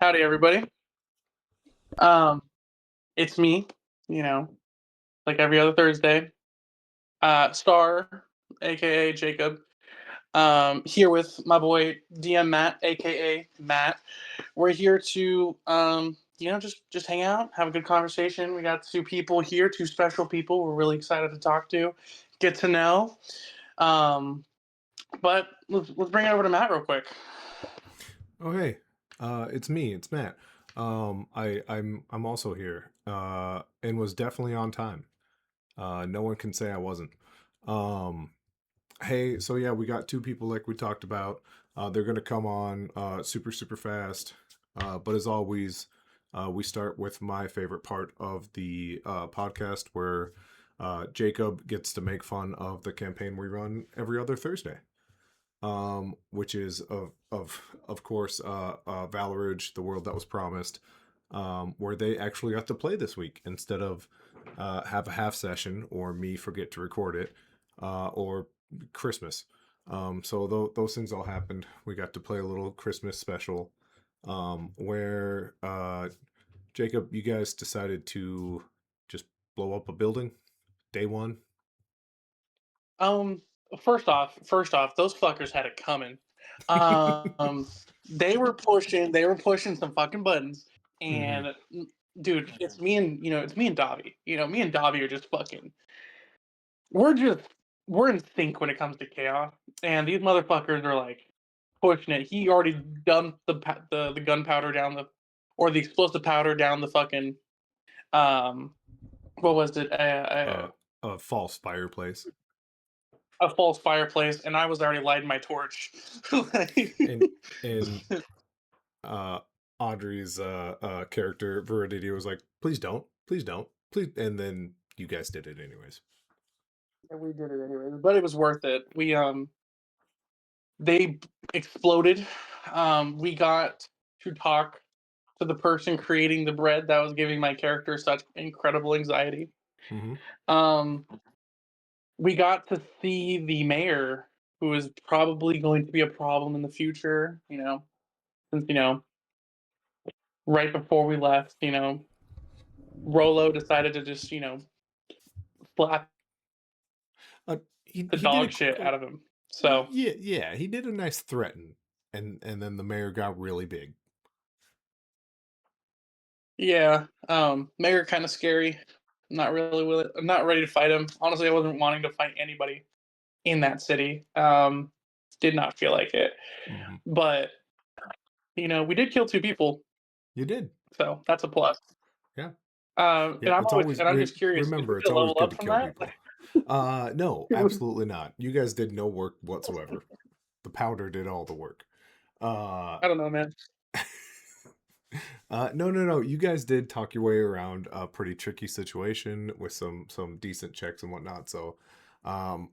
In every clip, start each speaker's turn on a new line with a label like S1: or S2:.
S1: Howdy, everybody. Um, it's me, you know, like every other Thursday. Star, aka Jacob. Here with my boy DM Matt, aka Matt. We're here to, just hang out, have a good conversation. We got two people here, two special people. We're really excited to talk to, get to know. Um, but let's bring it over to Matt real quick.
S2: Oh hey, it's me. It's Matt. I'm also here, and was definitely on time. No one can say I wasn't. Um, hey, so yeah, we got two people like we talked about. They're gonna come on super fast. But as always, we start with my favorite part of the podcast, where Jacob gets to make fun of the campaign we run every other Thursday, which is of course Valorage, the world that was promised, where they actually got to play this week instead of have a half session or me forget to record it, or Christmas. So those things all happened. We got to play a little Christmas special, where Jacob, you guys decided to just blow up a building day one.
S1: Um, first off, those fuckers had it coming. Um, they were pushing some fucking buttons,
S2: Hmm.
S1: and dude, it's me and Davi. Me and Davi are just fucking. We're just we're in sync when it comes to chaos, and these motherfuckers are like pushing it. He already dumped the gunpowder down or the explosive powder down the fucking um what was it
S2: uh, a false fireplace.
S1: a false fireplace, and I was already lighting my torch. Like,
S2: and and uh Audrey's character Veridity was like, please don't, please, and then you guys did it anyways.
S1: and we did it anyways, but it was worth it. They exploded. We got to talk to the person creating the bread that was giving my character such incredible anxiety.
S2: Hmm.
S1: Um, we got to see the mayor, who is probably going to be a problem in the future. Since right before we left, Rolo decided to just slap
S2: He
S1: the
S2: he did
S1: dog shit
S2: a
S1: out of him. So
S2: yeah, he did a nice threaten, and then the mayor got really big.
S1: yeah, mayor kind of scary. I'm not ready to fight him. Honestly, I wasn't wanting to fight anybody in that city. Did not feel like it.
S2: Hmm.
S1: But we did kill two people,
S2: You did.
S1: so that's a plus.
S2: Yeah.
S1: And
S2: Yeah, it's always
S1: I'm just curious, did we
S2: remember, it's
S1: get
S2: always
S1: leveled
S2: good
S1: up
S2: to
S1: from
S2: kill
S1: that?
S2: people. No, absolutely not. You guys did no work whatsoever. The powder did all the work. uh
S1: I don't know, man.
S2: no. You guys did talk your way around a pretty tricky situation with some decent checks and whatnot. So, I'm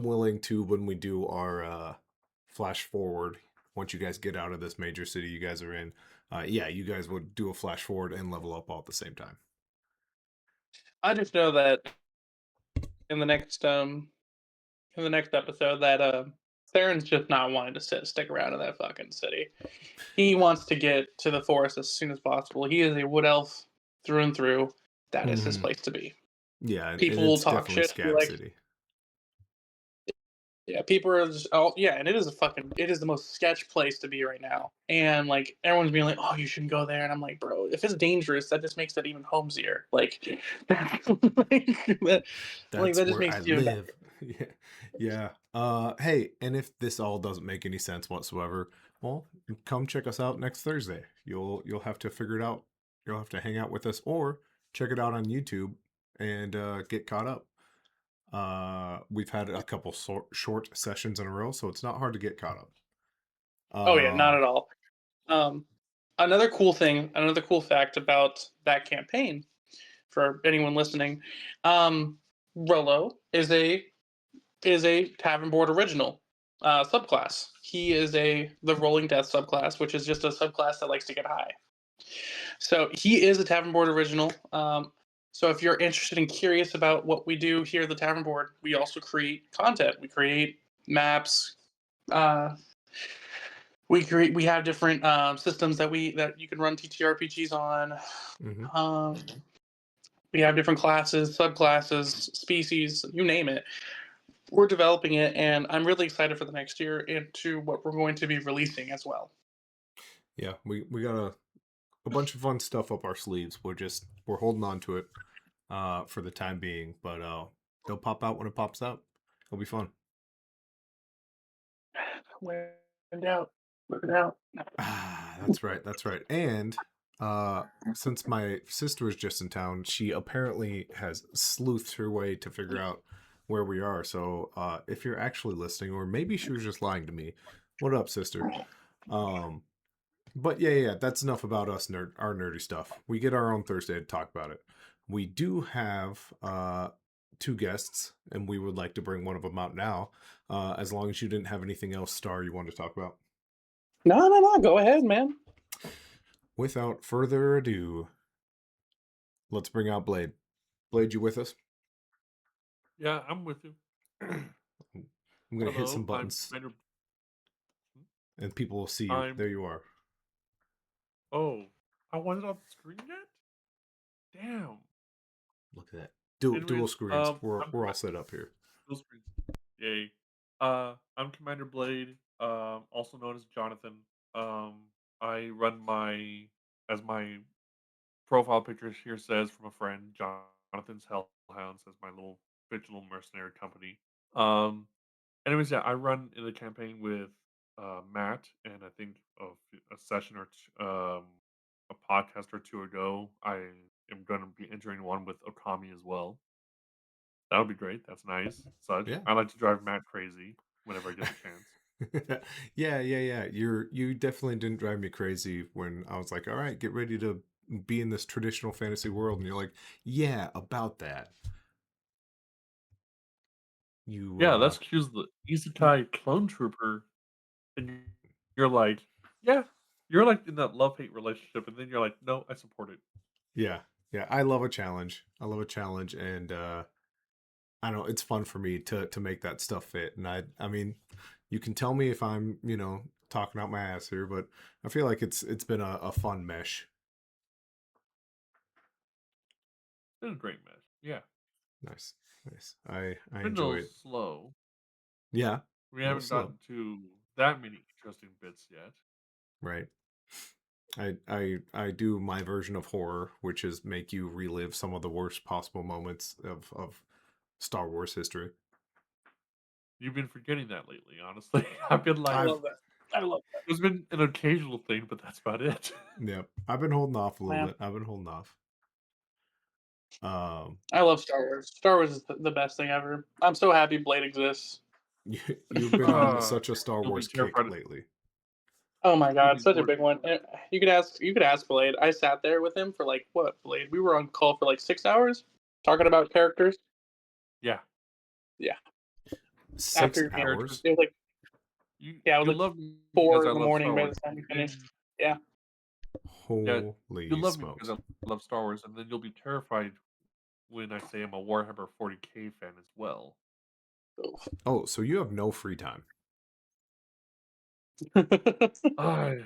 S2: willing to, when we do our flash forward, once you guys get out of this major city you guys are in, yeah, you guys would do a flash forward and level up all at the same time.
S1: I just know that in the next episode that Theron's just not wanting to stick around in that fucking city. He wants to get to the forest as soon as possible. He is a wood elf through and through. That is his
S2: Hmm.
S1: place to be.
S2: Yeah, and
S1: People will
S2: it's
S1: talk
S2: definitely
S1: shit. Be
S2: Scab
S1: like,
S2: City.
S1: yeah, people are just, oh yeah, and it is the most sketch place to be right now. And like everyone's being like, oh, you shouldn't go there. And I'm like, bro, if it's dangerous, that just makes it even homesier. Like, that
S2: That's
S1: just
S2: where
S1: makes
S2: I
S1: it even better.
S2: live. Yeah. Yeah. Hey, and if this all doesn't make any sense whatsoever, well, come check us out next Thursday. You'll have to figure it out. You'll have to hang out with us, or check it out on YouTube and get caught up. We've had a couple short sessions in a row, so it's not hard to get caught up.
S1: Oh yeah, not
S2: Um,
S1: at all. Um, another cool fact about that campaign for anyone listening, Rolo is a Tavern Board original subclass. He is the Rolling Death subclass, which is just a subclass that likes to get high. So he is a Tavern Board original. So if you're interested and curious about what we do here at the Tavern Board, we also create content. We create maps. Uh, we have different systems that you can run TTRPGs on.
S2: Hmm.
S1: Um, we have different classes, subclasses, species, you name it. We're developing it, and I'm really excited for the next year into what we're going to be releasing as well.
S2: Yeah, we got a bunch of fun stuff up our sleeves. We're holding on to it for the time being, but they'll pop out when it pops out. It'll be fun.
S1: When in doubt, work it out.
S2: Ah, that's right. That's right. And uh since my sister was just in town, she apparently has sleuthed her way to figure out where we are. So if you're actually listening, or maybe she was just lying to me, what up, sister? Um but yeah, that's enough about us our nerdy stuff. We get our own Thursday to talk about it. We do have two guests, and we would like to bring one of them out now. As long as you didn't have anything else, Star, you wanted to talk about.
S1: No, no, no. Go ahead, man.
S2: Without further ado, let's bring out Blade. Blade, you with us?
S3: Yeah, I'm with you.
S2: I'm gonna hit some
S3: Hello, I'm
S2: buttons,
S3: Commander.
S2: and people will see you.
S3: I'm.
S2: There you are.
S3: Oh, I wasn't on the screen yet. Damn.
S2: Look at that. Dual
S3: Anyways,
S2: screens. We're
S3: I'm
S2: we're all set up here.
S3: full screen. Yay. I'm Commander Blade. Also known as Jonathan. Um, I run as my profile picture here says from a friend, Jonathan's Hellhounds as my little fictional mercenary company. Um, Anyways, yeah, I run in the campaign with Matt, and I think of a session or a podcast or two ago, I am going to be entering one with Okami as well. That would be great. That's nice. Such.
S2: Yeah.
S3: I like to drive Matt crazy whenever I get the chance.
S2: Yeah. You definitely didn't drive me crazy when I was like, all right, get ready to be in this traditional fantasy world, and you're like, yeah, about that. You
S3: Yeah, let's choose the Isekai clone trooper, and you're like, yeah, you're like in that love hate relationship, and then you're like, no, I support it.
S2: yeah. Yeah, I love a challenge. I love a challenge, and I don't know, it's fun for me to make that stuff fit. And I mean, you can tell me if I'm, talking out my ass here, but I feel like it's been a fun mesh.
S3: It's been a great match. Yeah,
S2: Nice. Nice. I
S3: been a
S2: enjoy
S3: little
S2: it.
S3: slow.
S2: Yeah.
S3: We
S2: A little
S3: haven't
S2: slow.
S3: gotten to that many interesting bits yet.
S2: Right. I do my version of horror, which is make you relive some of the worst possible moments of Star Wars history.
S3: You've been forgetting that lately, honestly. I've been
S1: I
S3: like,
S2: I've
S1: love that. I love
S3: there's been an occasional thing, but that's about it.
S2: yeah, I've been holding off a
S1: that,
S2: little
S1: man.
S2: bit. I've been holding off. Um
S1: I love Star Wars. Star Wars is the best thing ever. I'm so happy Blade exists.
S2: you, you've been on
S3: uh,
S2: such a Star
S3: you'll be
S2: Wars kick
S3: terrified.
S2: lately.
S1: Oh my
S3: You'll
S1: god,
S3: be
S1: such a
S3: bored.
S1: big one. You could ask Blade. I sat there with him for like what, Blade? We were on call for like 6 hours talking about characters.
S3: Yeah,
S1: Yeah. After
S2: Six
S1: your game.
S3: characters.
S2: hours?
S1: It was like
S3: You
S1: yeah, it was
S3: you
S1: like
S3: love me because
S1: four
S3: I
S1: in the
S3: love
S1: morning
S3: Star
S1: by
S3: Wars.
S1: the time we
S3: And
S1: finished.
S3: then
S1: Yeah.
S3: yeah, you
S2: Holy
S3: love me because
S2: smokes.
S3: I love Star Wars, and then you'll be terrified when I say I'm a Warhammer 40K fan as well.
S2: Oh, so you have no free time.
S3: I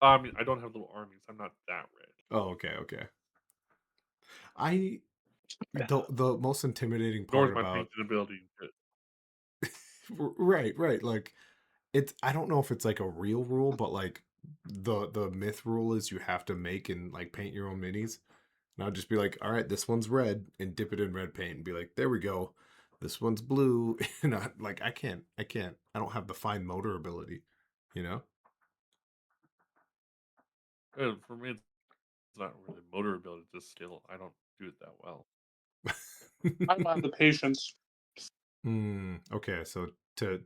S3: I mean, I don't have little armies. I'm not that rich.
S2: Oh, okay. I the most intimidating
S3: Nor is
S2: part
S3: my
S2: about
S3: painting ability good.
S2: right. Like it's I don't know if it's like a real rule, but like the myth rule is you have to make and like paint your own minis. And I'll just be like, all right, this one's red and dip it in red paint and be like, there we go. This one's blue. And I don't have the fine motor ability, you know?
S3: For me, it's not really motor ability, just skill. I don't do it that well.
S1: I don't have the patience.
S2: Okay, so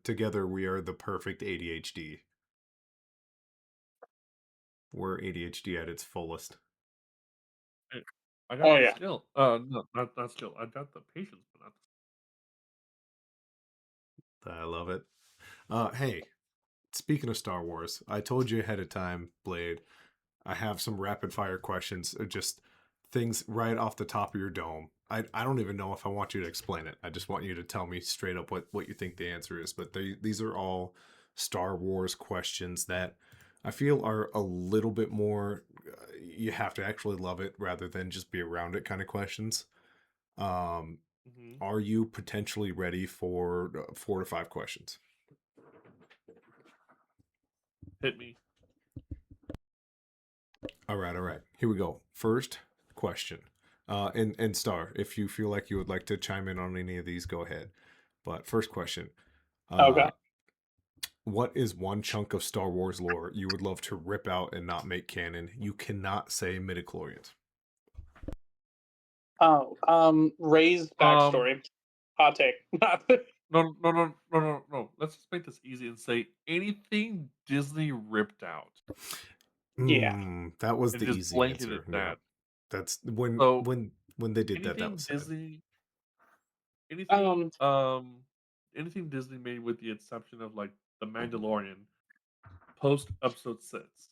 S2: together we are the perfect ADHD. We're ADHD at its fullest.
S3: Eh, I got
S1: Oh
S3: the
S1: yeah.
S3: skill. No, not skill. I got the patience, but not
S2: I love it. Hey, speaking of Star Wars, I told you ahead of time, Blade, I have some rapid fire questions, just things right off the top of your dome. I don't even know if I want you to explain it. I just want you to tell me straight up what you think the answer is. But these are all Star Wars questions that I feel are a little bit more, you have to actually love it rather than just be around it kind of questions. Um,
S3: Hmm.
S2: are you potentially ready for 4 to 5 questions?
S3: Hit me.
S2: All right. Here we go. First question. And Star, if you feel like you would like to chime in on any of these, go ahead. But first question.
S1: Okay.
S2: What is one chunk of Star Wars lore you would love to rip out and not make canon? You cannot say midichlorians.
S1: Oh, Ray's
S3: Um,
S1: backstory. Hot take.
S3: no. Let's just make this easy and say anything Disney ripped out
S1: Yeah.
S2: That was
S3: and
S2: the
S3: just
S2: easy
S3: blanketed
S2: answer. Yeah.
S3: that.
S2: That's when
S3: So
S2: when they did that, that
S3: anything
S2: was sad.
S3: Disney,
S1: Um,
S3: anything, anything Disney made with the exception of like The Mandalorian post episode 6,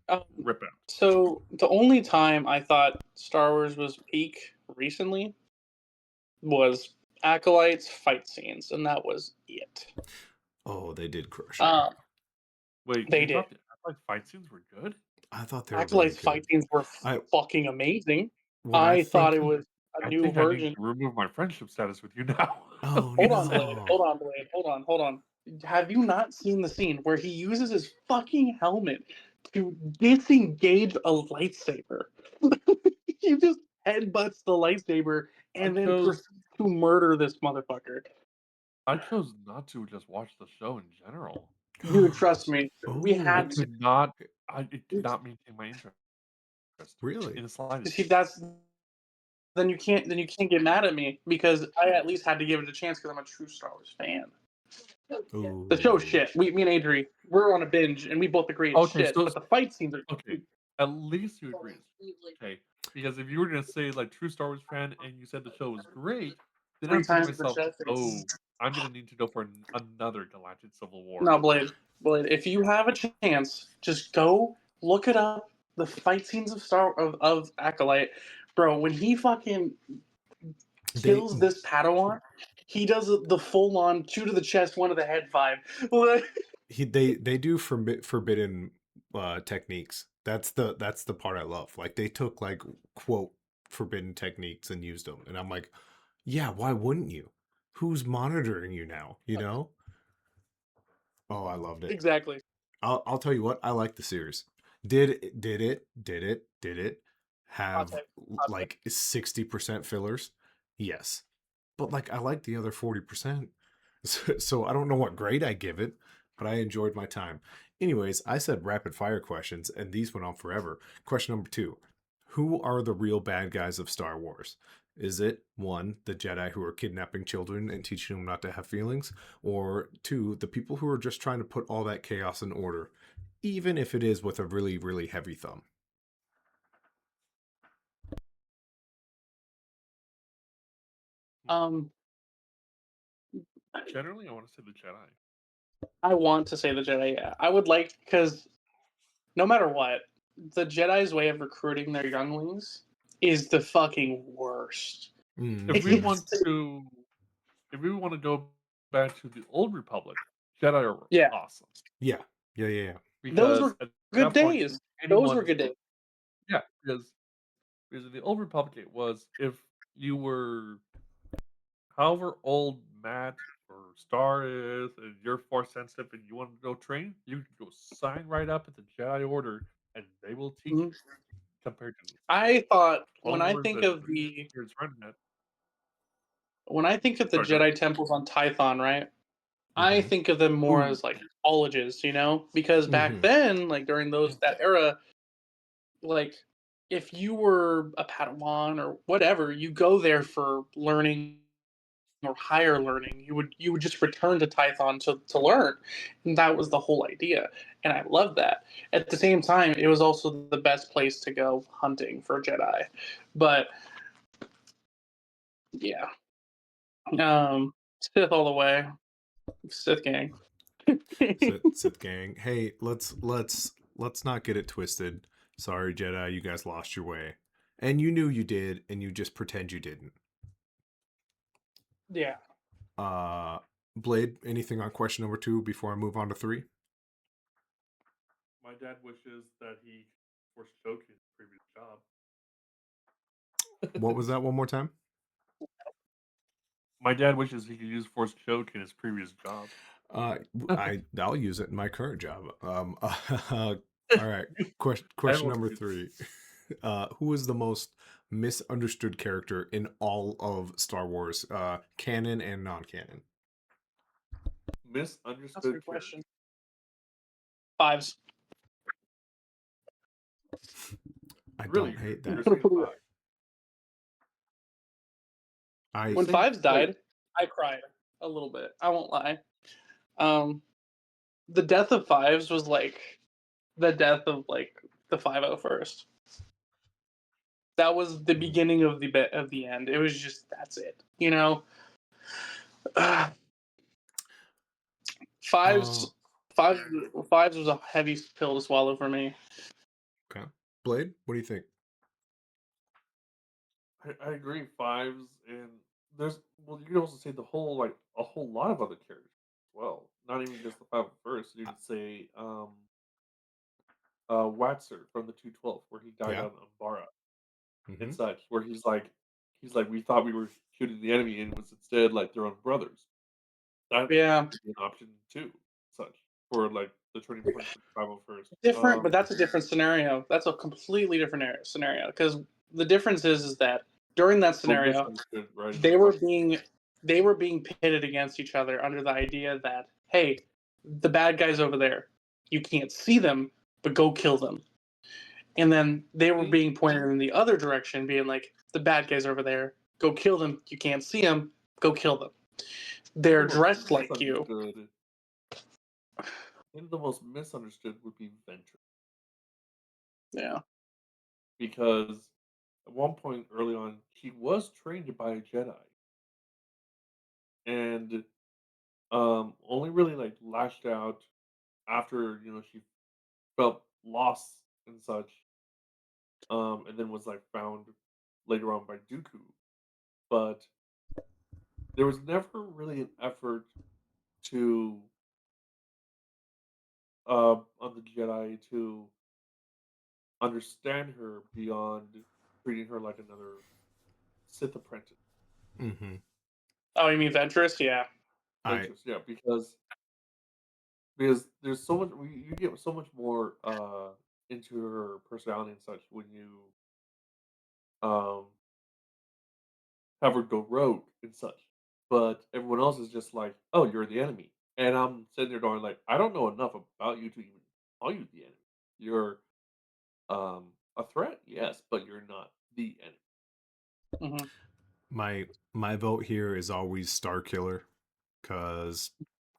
S1: um,
S3: rip out.
S1: so the only time I thought Star Wars was peak recently was Acolyte's fight scenes, and that was it.
S2: Oh, they did crush it.
S1: Um,
S3: Wait,
S1: they
S3: you
S1: did.
S3: thought the Acolyte fight scenes were good?
S2: I thought they were really
S1: Acolyte's
S2: good.
S1: fight scenes were
S2: I
S1: fucking amazing.
S2: what I
S1: I thought it
S2: think.
S1: was a
S3: I
S1: new
S3: think I need
S1: version.
S3: to remove my friendship status with you now.
S2: Oh
S1: Hold on, Blade.
S2: no!
S1: Hold on, Blade. Hold on. Have you not seen the scene where he uses his fucking helmet to disengage a lightsaber? He just headbutts the lightsaber
S3: I
S1: and then
S3: chose
S1: proceeds to murder this motherfucker.
S3: I chose not to just watch the show in general.
S1: Dude, trust me. We
S3: I
S1: had
S2: Oh,
S1: to.
S3: could not. It could not maintain my interest
S2: really?
S3: in the slightest.
S1: See, that's then you can't get mad at me because I at least had to give it a chance because I'm a true Star Wars fan. The show's
S2: Ooh.
S1: shit. Me and Adri, we're on a binge and we both agree it's
S3: Okay,
S1: shit.
S3: so
S1: But the fight scenes are
S3: okay, at least you agree. Okay, because if you were gonna say like true Star Wars fan and you said the show was great, then I'm
S1: three
S3: thinking to
S1: times the
S3: myself,
S1: justice.
S3: oh, I'm gonna need to go for another Galactic Civil War.
S1: No, Blade. If you have a chance, just go look it up. The fight scenes of Acolyte, bro. When he fucking
S2: They
S1: kills this Padawan, he does the full on two to the chest, one to the head vibe.
S2: they do forbidden techniques. That's the part I love. Like they took like quote forbidden techniques and used them, and I'm like, yeah, why wouldn't you? Who's monitoring you now? You know? Oh, I loved it.
S1: Exactly.
S2: I'll tell you what, I like the series. Did it
S1: Hot
S2: have
S1: take. Hot take.
S2: like 60% fillers? Yes. But like I like the other 40%. So I don't know what grade I give it, but I enjoyed my time. Anyways, I said rapid fire questions and these went on forever. Question number 2. Who are the real bad guys of Star Wars? Is it 1, the Jedi who are kidnapping children and teaching them not to have feelings? Or 2, the people who are just trying to put all that chaos in order, even if it is with a really, really heavy thumb?
S1: Um,
S3: Generally, I want to say the Jedi.
S1: I want to say the Jedi. Yeah. I would like because no matter what, the Jedi's way of recruiting their younglings is the fucking worst.
S3: If we
S2: Mm-hmm.
S3: want to, if we want to go back to the old Republic, Jedi are
S1: Yeah,
S3: awesome
S2: Yeah. Yeah.
S1: those
S3: because
S1: were
S3: at
S1: good
S3: that point,
S1: days. Those were
S3: anyone,
S1: good days.
S3: yeah, because in the old Republic it was if you were however old Matt or Star is, and you're force sensitive and you want to go train, you can go sign right up at the Jedi Order, and they will teach
S1: Mhm.
S3: you. Compared to
S1: I thought
S3: Clone Wars and years running that.
S1: when I think of the
S3: Sorry, go ahead.
S1: Jedi temples on Tython, right? I
S2: Mm-hmm.
S1: think of them more
S3: Ooh,
S1: as like colleges, you know, because back
S2: Mm-hmm.
S1: then, like during that era, like if you were a Padawan or whatever, you go there for learning or higher learning. You would just return to Tython to learn, and that was the whole idea. And I love that. At the same time, it was also the best place to go hunting for Jedi. But yeah, Sith all the way, Sith gang.
S2: Sith gang. Hey, let's not get it twisted. Sorry, Jedi, you guys lost your way. And you knew you did, and you just pretend you didn't.
S1: Yeah.
S2: Uh Blade, anything on question number 2 before I move on to 3?
S3: My dad wishes that he forced choke his previous job.
S2: What was that one more time?
S3: My dad wishes he could use forced choke in his previous job.
S2: I'll use it in my current job. All right. Question
S3: Everyone
S2: number
S3: should.
S2: 3. Who is the most misunderstood character in all of Star Wars, canon and non-canon?
S1: That's a
S3: Misunderstood
S1: good
S3: character.
S1: question. Fives.
S2: I
S3: Really?
S2: don't hate
S3: You're
S2: that.
S3: saying five?
S2: I
S1: When
S3: saying
S1: Fives
S3: wait,
S1: died, I cried a little bit. I won't lie. The death of Fives was like the death of like the 501st. That was the beginning of the end. It was just that's it. You know,
S2: uh
S1: fives, fives, fives was a heavy pill to swallow for me.
S2: okay. Blade, what do you think?
S3: I agree. Fives and there's well, you could also say the whole like a whole lot of other characters as well. Not even just the 501st. You could say Watser from the 212, where he died
S2: Yeah.
S3: on Umbara and
S2: Mm-hmm.
S3: such, where he's like we thought we were shooting the enemy and it was instead like their own brothers. That
S1: Yeah,
S3: could be an option too, such for like the turning point for the 501st.
S1: different, but that's a different scenario. That's a completely different scenario because the difference is that during that
S3: But
S1: scenario,
S3: misunderstood, right?
S1: they were being they were being pitted against each other under the idea that hey, the bad guys over there, you can't see them, but go kill them. And then they were being pointed in the other direction, being like the bad guys over there, go kill them. You can't see them, go kill them. They're
S3: The most
S1: dressed like you.
S3: misunderstood. I think the most misunderstood would be Ventress
S1: Yeah.
S3: because at one point early on she was trained by a Jedi and only really like lashed out after she felt lost and such and then was like found later on by Dooku, but there was never really an effort to on the Jedi to understand her beyond treating her like another Sith apprentice.
S2: Mm-hmm.
S1: Oh, you mean Ventress? Yeah.
S2: I
S3: Ventress, yeah, because there's so much you get so much more into her personality and such when you um have her go rogue and such. But everyone else is just like, "Oh, you're the enemy," and I'm sitting there going like, "I don't know enough about you to even call you the enemy. You're a threat, yes, but you're not the enemy."
S1: Hmm.
S2: my vote here is always Star Killer, cause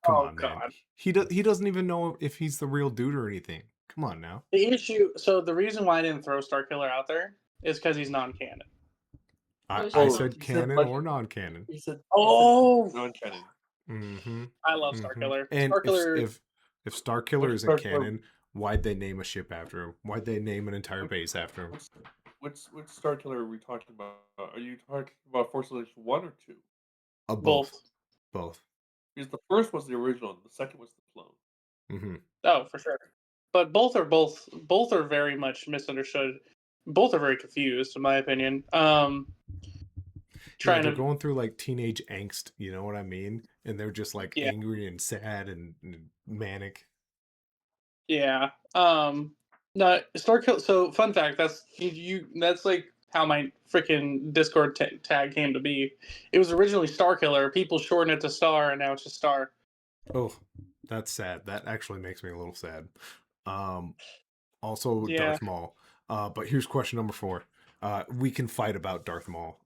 S2: come
S1: Oh
S2: on, man.
S1: God.
S2: He doesn't even know if he's the real dude or anything. Come on now.
S1: The issue. So the reason why I didn't throw Starkiller out there is because he's non-canon.
S2: I
S3: Oh,
S2: said
S3: he said
S2: canon or non-canon.
S3: he said
S1: Oh,
S3: non-canon.
S2: Mm-hmm.
S1: I love
S2: Mm-hmm.
S1: Starkiller.
S2: And
S1: Starkiller.
S2: if Star Killer
S3: Which
S2: isn't
S3: Starkiller?
S2: canon, why'd they name a ship after him? Why'd they name an entire
S3: Which
S2: base after him?
S3: which which Star Killer are we talking about? Are you talking about Force Unleashed 1 or 2?
S2: Both.
S1: Both.
S2: Both.
S3: Because the first was the original, and the second was the clone.
S2: Mm-hmm.
S1: Oh, for sure. But both are very much misunderstood. Both are very confused, in my opinion.
S2: Yeah,
S1: Trying
S2: they're
S1: to
S2: going through like teenage angst, you know what I mean? And they're just like
S1: yeah,
S2: angry and sad and manic.
S1: yeah. No, Starkiller. So, fun fact. That's you. That's like how my freaking Discord tag came to be. It was originally Starkiller. People shortened it to Star, and now it's just Star.
S2: Oh, that's sad. That actually makes me a little sad. Um, Also
S1: Yeah,
S2: Darth Maul. But here's question number 4. We can fight about Darth Maul,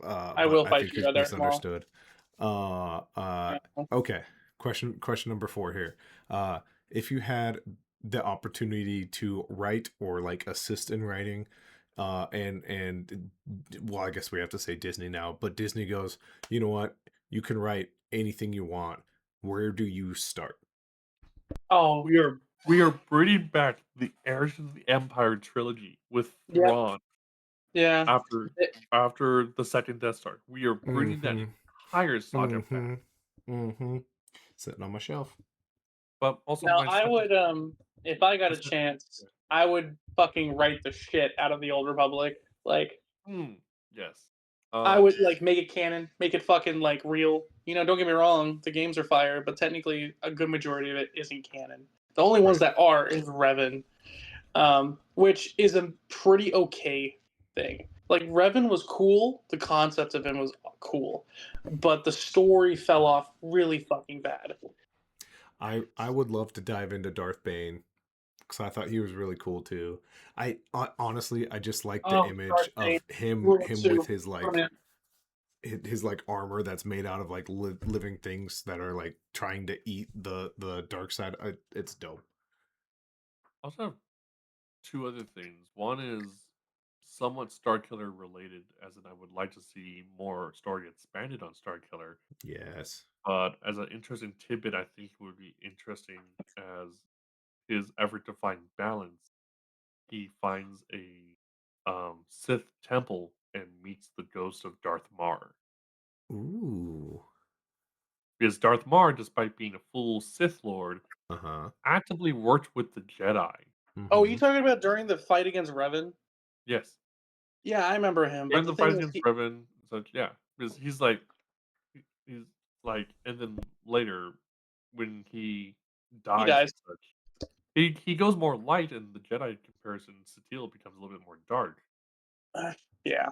S1: I
S2: but
S1: will
S2: I
S1: fight
S2: think
S1: you,
S2: he's
S1: Darth Maul.
S2: misunderstood. Uh, uh,
S1: Yeah.
S2: okay. Question number 4 here. If you had the opportunity to write or like assist in writing, and well, I guess we have to say Disney now, but Disney goes, you know what? You can write anything you want. Where do you start?
S1: Oh,
S3: We are bringing back the Heirs of the Empire trilogy with
S1: yeah,
S3: Thrawn
S1: yeah.
S3: after after the second Death Star. We are bringing that
S2: Mm-hmm.
S3: entire saga back.
S2: Mm-hmm. Mm-hmm. Sitting on my shelf.
S3: But also
S1: Now
S3: my
S1: I
S3: second,
S1: would if I got
S3: my
S1: a
S3: sec-
S1: chance,
S3: yeah.
S1: I would fucking write the shit out of the Old Republic. Like
S3: Yes.
S1: I would like make it canon, make it fucking like real. You know, don't get me wrong, the games are fire, but technically a good majority of it isn't canon. The only ones
S2: Right.
S1: that are is Revan, which is a pretty okay thing. Like Revan was cool, the concept of him was cool, but the story fell off really fucking bad.
S2: I would love to dive into Darth Bane because I thought he was really cool too. Honestly, I just like the
S1: Oh,
S2: image
S1: Darth
S2: of
S1: Bane,
S2: him
S1: World
S2: him with
S1: 2,
S2: his like
S1: permanent.
S2: his like armor that's made out of like living things that are like trying to eat the dark side. It's dope.
S3: I also have two other things. One is somewhat Starkiller related, as in I would like to see more story expanded on Starkiller.
S2: Yes.
S3: But as an interesting tidbit, I think would be interesting as his effort to find balance. He finds a Sith temple and meets the ghost of Darth Mar.
S2: Ooh.
S3: Because Darth Mar, despite being a full Sith Lord,
S2: Uh-huh.
S3: actively worked with the Jedi.
S1: Oh, you
S2: Mm-hmm.
S1: talking about during the fight against Revan?
S3: Yes.
S1: Yeah, I remember him. But
S3: During
S1: the
S3: the fight
S1: thing is,
S3: against Revan, and such, yeah. Because he's like, and then later, when he
S1: he
S3: dies
S1: dies.
S3: and such, he goes more light, and the Jedi comparison, Satele becomes a little bit more dark.
S1: Yeah.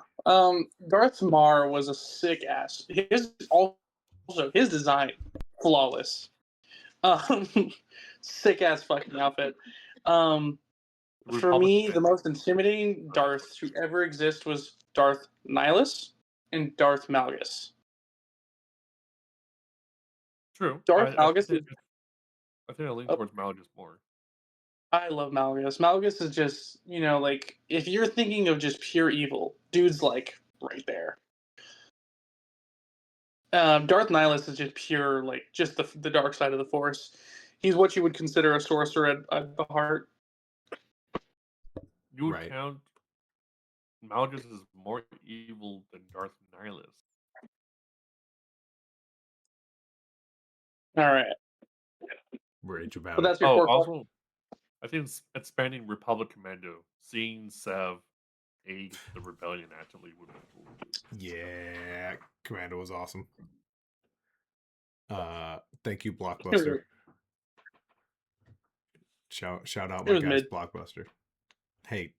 S1: Darth Mar was a sick ass. His also his design flawless. Um, sick ass fucking outfit. Um,
S3: The
S1: for
S3: Republic
S1: me, the
S3: commander
S1: most intimidating
S3: not as
S1: Darth
S3: much.
S1: to ever exist was Darth Nihilus and Darth Malgus.
S3: True.
S1: Darth Malgus is.
S3: I think I lean
S1: Oh,
S3: towards Malgus more.
S1: I love Malgus. Malgus is just like if you're thinking of just pure evil, dude's like right there. Darth Nihilus is just pure, like just the dark side of the Force. He's what you would consider a sorcerer at the heart.
S3: You would
S2: Right.
S3: count Malgus as more evil than Darth Nihilus.
S1: All right,
S2: Rage
S1: but
S2: about it.
S1: that's your
S3: Oh,
S1: core question.
S3: also, I think expanding Republic Commando, seeing Sev aid the rebellion actively would be cool too.
S2: Yeah. Commando was awesome. Thank you, Blockbuster. Shout out
S1: It
S2: my
S1: was
S2: guys,
S1: mid.
S2: Blockbuster. Hey,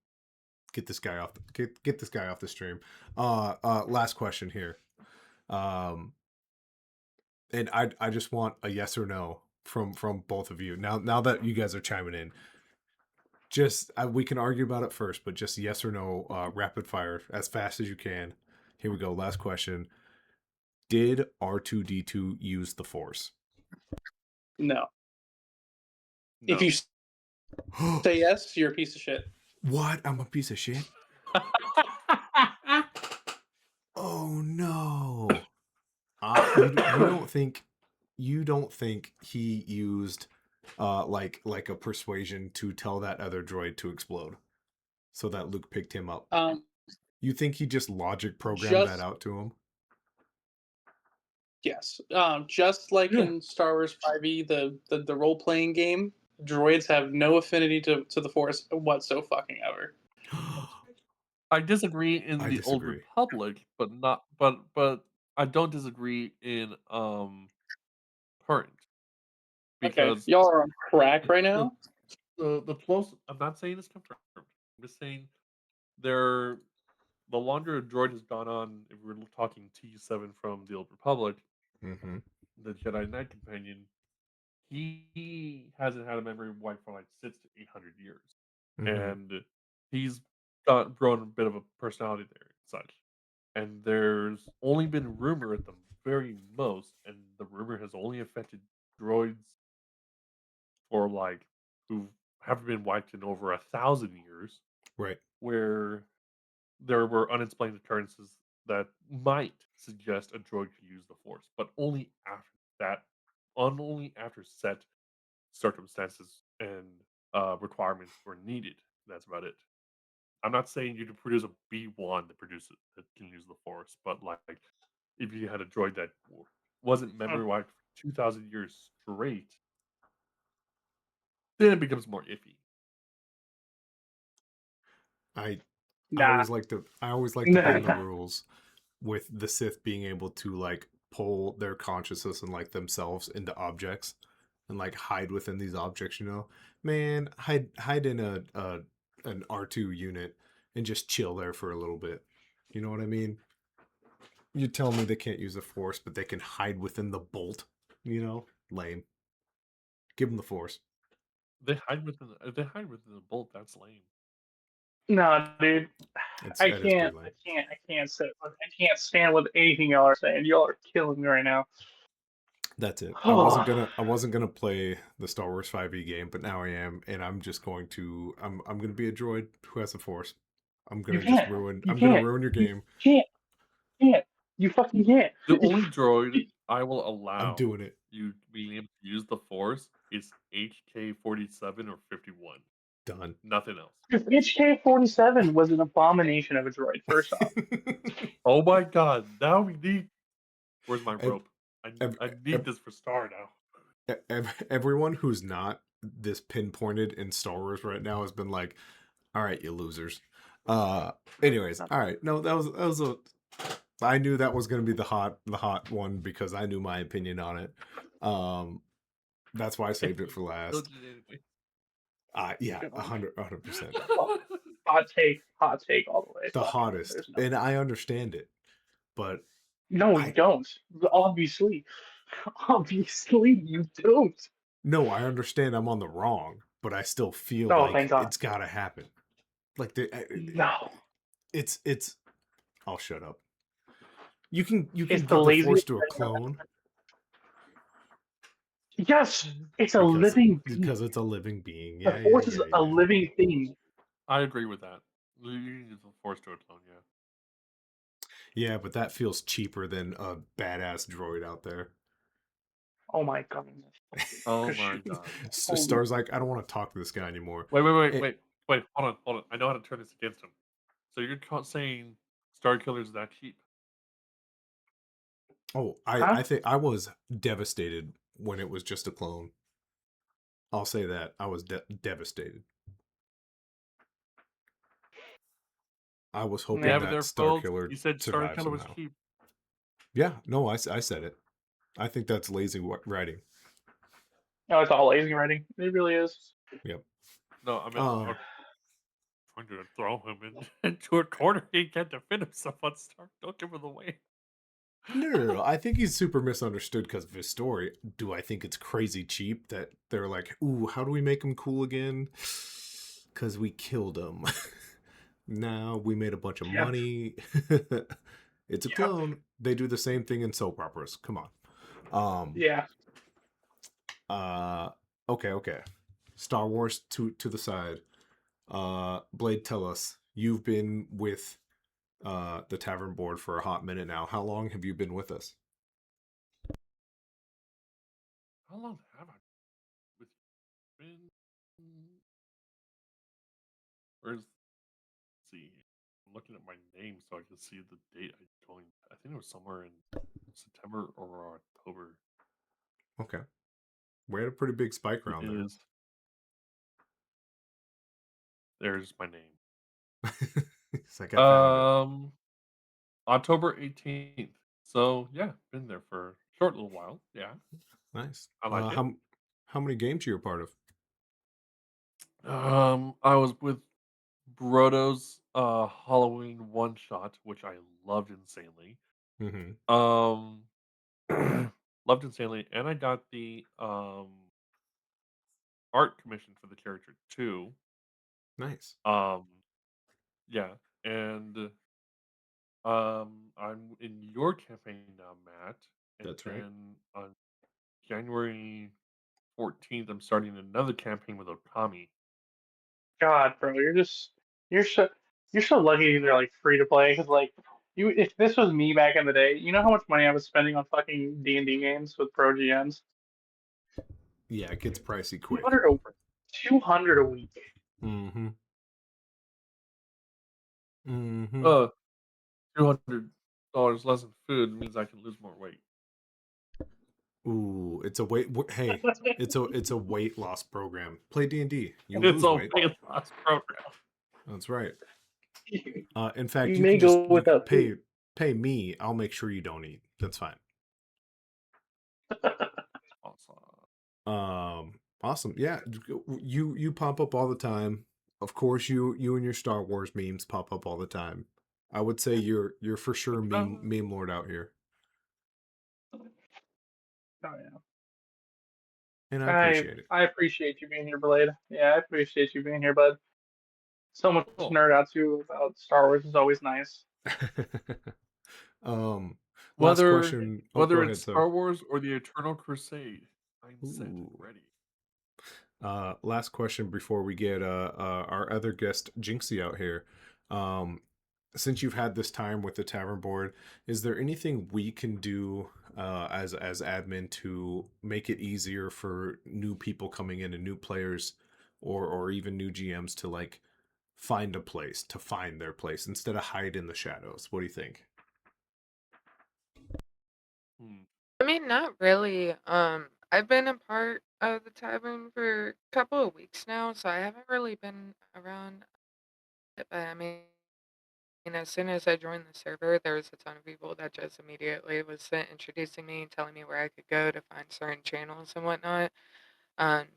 S2: get this guy off the stream. Last question here. And I just want a yes or no from both of you. Now that you guys are chiming in, just we can argue about it first, but just yes or no, rapid fire as fast as you can. Here we go. Last question. Did R2D2 use the Force?
S1: No. If
S3: No.
S1: you say yes, you're a piece of shit.
S2: What? I'm a piece of shit. Oh no. You don't think he used like a persuasion to tell that other droid to explode so that Luke picked him up?
S1: Um,
S2: You think he just logic programmed that
S1: just
S2: out to him?
S1: yes. Just like
S3: Yeah.
S1: in Star Wars 5e, the role playing game, droids have no affinity to the Force whatsoever. Fucking ever.
S3: I disagree in
S2: I
S3: the Old
S2: disagree.
S3: Republic, but not but I don't disagree in current
S1: Okay,
S3: because
S1: y'all are on crack right
S3: the
S1: now.
S3: the close I'm not saying it's confirmed. I'm just saying they're the longer a droid has gone on, if we're talking T7 from the Old Republic,
S2: Mm-hmm.
S3: the Jedi Knight companion, he hasn't had a memory wipe for like 6 to 800 years,
S2: Mm-hmm.
S3: and he's grown a bit of a personality there and such. And there's only been rumor at the very most, and the rumor has only affected droids for like who haven't been wiped in over 1,000 years,
S2: Right.
S3: where there were unexplained occurrences that might suggest a droid could use the Force, but only after that, only after set circumstances and requirements were needed. That's about it. I'm not saying you can produce a B1 that can use the Force, but like if you had a droid that wasn't memory wiped 2,000 years straight, then it becomes more iffy.
S2: I
S1: Nah,
S2: I always like to
S1: nah,
S2: bend the
S1: nah.
S2: rules with the Sith being able to like pull their consciousness and like themselves into objects and like hide within these objects, you know. Man, hide in a an R2 unit and just chill there for a little bit. You know what I mean? You tell me they can't use the force, but they can hide within the bolt, you know? Lame. Give them the force.
S3: They hide within the bolt. That's lame.
S1: Nah, dude.
S2: That is pretty lame.
S1: I can't sit. I can't stand with anything y'all are saying. Y'all are killing me right now.
S2: That's it.
S1: Oh,
S2: I wasn't gonna play the Star Wars 5e game, but now I am, and I'm gonna be a droid who has the force.
S1: you can't. You
S2: I'm gonna
S1: can't.
S2: ruin your
S1: You
S2: game.
S1: can't. Can't. You fucking can't.
S3: The only droid I will
S2: I'm
S3: allow
S2: doing it.
S3: you being able to use the Force is HK-47 or 51.
S2: Done.
S3: Nothing else.
S1: HK-47 was an abomination of a droid. First off,
S3: Oh my god! Now we need. Where's my
S2: Ev-
S3: rope?
S2: ev-
S3: I need
S2: ev-
S3: this for Star now.
S2: Everyone who's not this pinpointed in Star Wars right now has been like, "All right, you losers." Uh, anyways, all right. No, that was a. I knew that was gonna be the hot one because I knew my opinion on it. Um, that's why I saved it for last. Yeah,
S1: come on, man.
S2: 100%.
S1: Hot take all the way.
S2: The
S1: Fuck it.
S2: hottest,
S1: There's no.
S2: and I understand it, but
S1: No, you
S2: I
S1: don't. Obviously, obviously you don't.
S2: no, I understand I'm on the wrong, but I still feel
S1: Oh, thank
S2: like
S1: God.
S2: it's gotta happen. Like
S1: No,
S2: it's. I'll shut up. You
S1: it's
S2: can
S1: the
S2: give the force
S1: laziest
S2: to a
S1: thing.
S2: clone
S1: Yes, it's a living being.
S2: because it's a living being.
S1: The
S2: Yeah, yeah,
S1: Force is
S2: yeah,
S1: a
S2: yeah.
S1: living thing.
S3: I agree with that. You need the Force to a clone, yeah.
S2: Yeah, but that feels cheaper than a badass droid out there.
S1: Oh my God.
S3: Oh my god.
S1: Holy.
S2: Star's like, I don't want to talk to this guy anymore.
S3: Wait,
S2: It,
S3: hold on. I know how to turn this against him. So you're saying Star Killer's that cheap?
S2: oh,
S1: Huh?
S2: I think I was devastated when it was just a clone. I'll say that I was devastated. I was
S3: You
S2: hoping
S3: have
S1: Yeah.
S3: it
S2: that
S3: there,
S2: Star
S3: folks.
S2: Killer
S3: You said Star
S2: survived
S3: Killer was
S2: somehow.
S3: cheap.
S2: Yeah, no, I said it. I think that's lazy writing.
S1: No, it's all lazy writing. It really is.
S2: Yep.
S3: No, I meant
S2: Um,
S3: trying to throw him into a corner. He can't defend himself on Star. Don't give him away.
S2: no. I think he's super misunderstood because of his story. Do I think it's crazy cheap that they're like, ooh, how do we make him cool again? Because we killed him. Now we made a bunch of
S1: Yep.
S2: money. It's a
S1: Yep.
S2: clone. They do the same thing in soap operas. Come on. Um.
S1: Yeah.
S2: Uh. Okay. Star Wars to the side. Blade, tell us. You've been with the Tavern Board for a hot minute now. How long have you been with us?
S3: How long have I with been? Where's see? I'm looking at my name so I can see the date I joined. I think it was somewhere in September or October.
S2: Okay. We had a pretty big spike
S3: It
S2: around there.
S3: is. There's my name.
S2: It's like I found it.
S3: October 18th. So yeah, been there for a short little while. Yeah,
S2: Nice.
S3: I like it.
S2: How many games are you a part of?
S3: I was with Brodo's Halloween one shot, which I loved insanely.
S2: Mm-hmm.
S3: Um, loved insanely, and I got the art commission for the character too.
S2: Nice.
S3: Um, yeah, and I'm in your campaign now, Matt, and
S2: That's right.
S3: then on January 14th, I'm starting another campaign with Okami.
S1: God, bro, you're so you're so lucky they're like free to play. Because like you, if this was me back in the day, you know how much money I was spending on fucking D&D games with pro GMs.
S2: Yeah, it gets pricey
S1: Two
S2: quick.
S1: hundred a 200 a week.
S2: Mm-hmm. Mm-hmm.
S3: $200 less in food means I can lose more weight.
S2: Ooh, it's a hey, it's a weight loss program. Play D&D. You
S3: It's
S2: lose
S3: a
S2: weight.
S3: weight loss program.
S2: That's right. In
S4: You
S2: fact, you
S4: may
S2: can just
S4: go without food.
S2: pay me. I'll make sure you don't eat. That's fine. Awesome. Yeah, you pop up all the time. Of course, you and your Star Wars memes pop up all the time. I would say you're for sure meme lord out here,
S4: Oh yeah.
S2: and I appreciate it.
S4: I appreciate you being here, Blade. Yeah, I appreciate you being here, bud. So much to
S3: Cool.
S4: nerd out to about Star Wars is always nice.
S2: Last
S3: Whether
S2: question. Oh,
S3: whether
S2: go
S3: it's
S2: ahead, sir.
S3: Star Wars or the Eternal Crusade, I'm set and
S2: Ooh.
S3: ready.
S2: Last question before we get our other guest Jinxxy out here. Since you've had this time with the Tavern Board, is there anything we can do as admin to make it easier for new people coming in and new players, or even new GMs to like find a place, to find their place instead of hide in the shadows? What do you think?
S5: I mean, not really. I've been a part of the tavern for a couple of weeks now, so I haven't really been around it. But I mean, as soon as I joined the server, there was a ton of people that just immediately was introducing me, telling me where I could go to find certain channels and whatnot.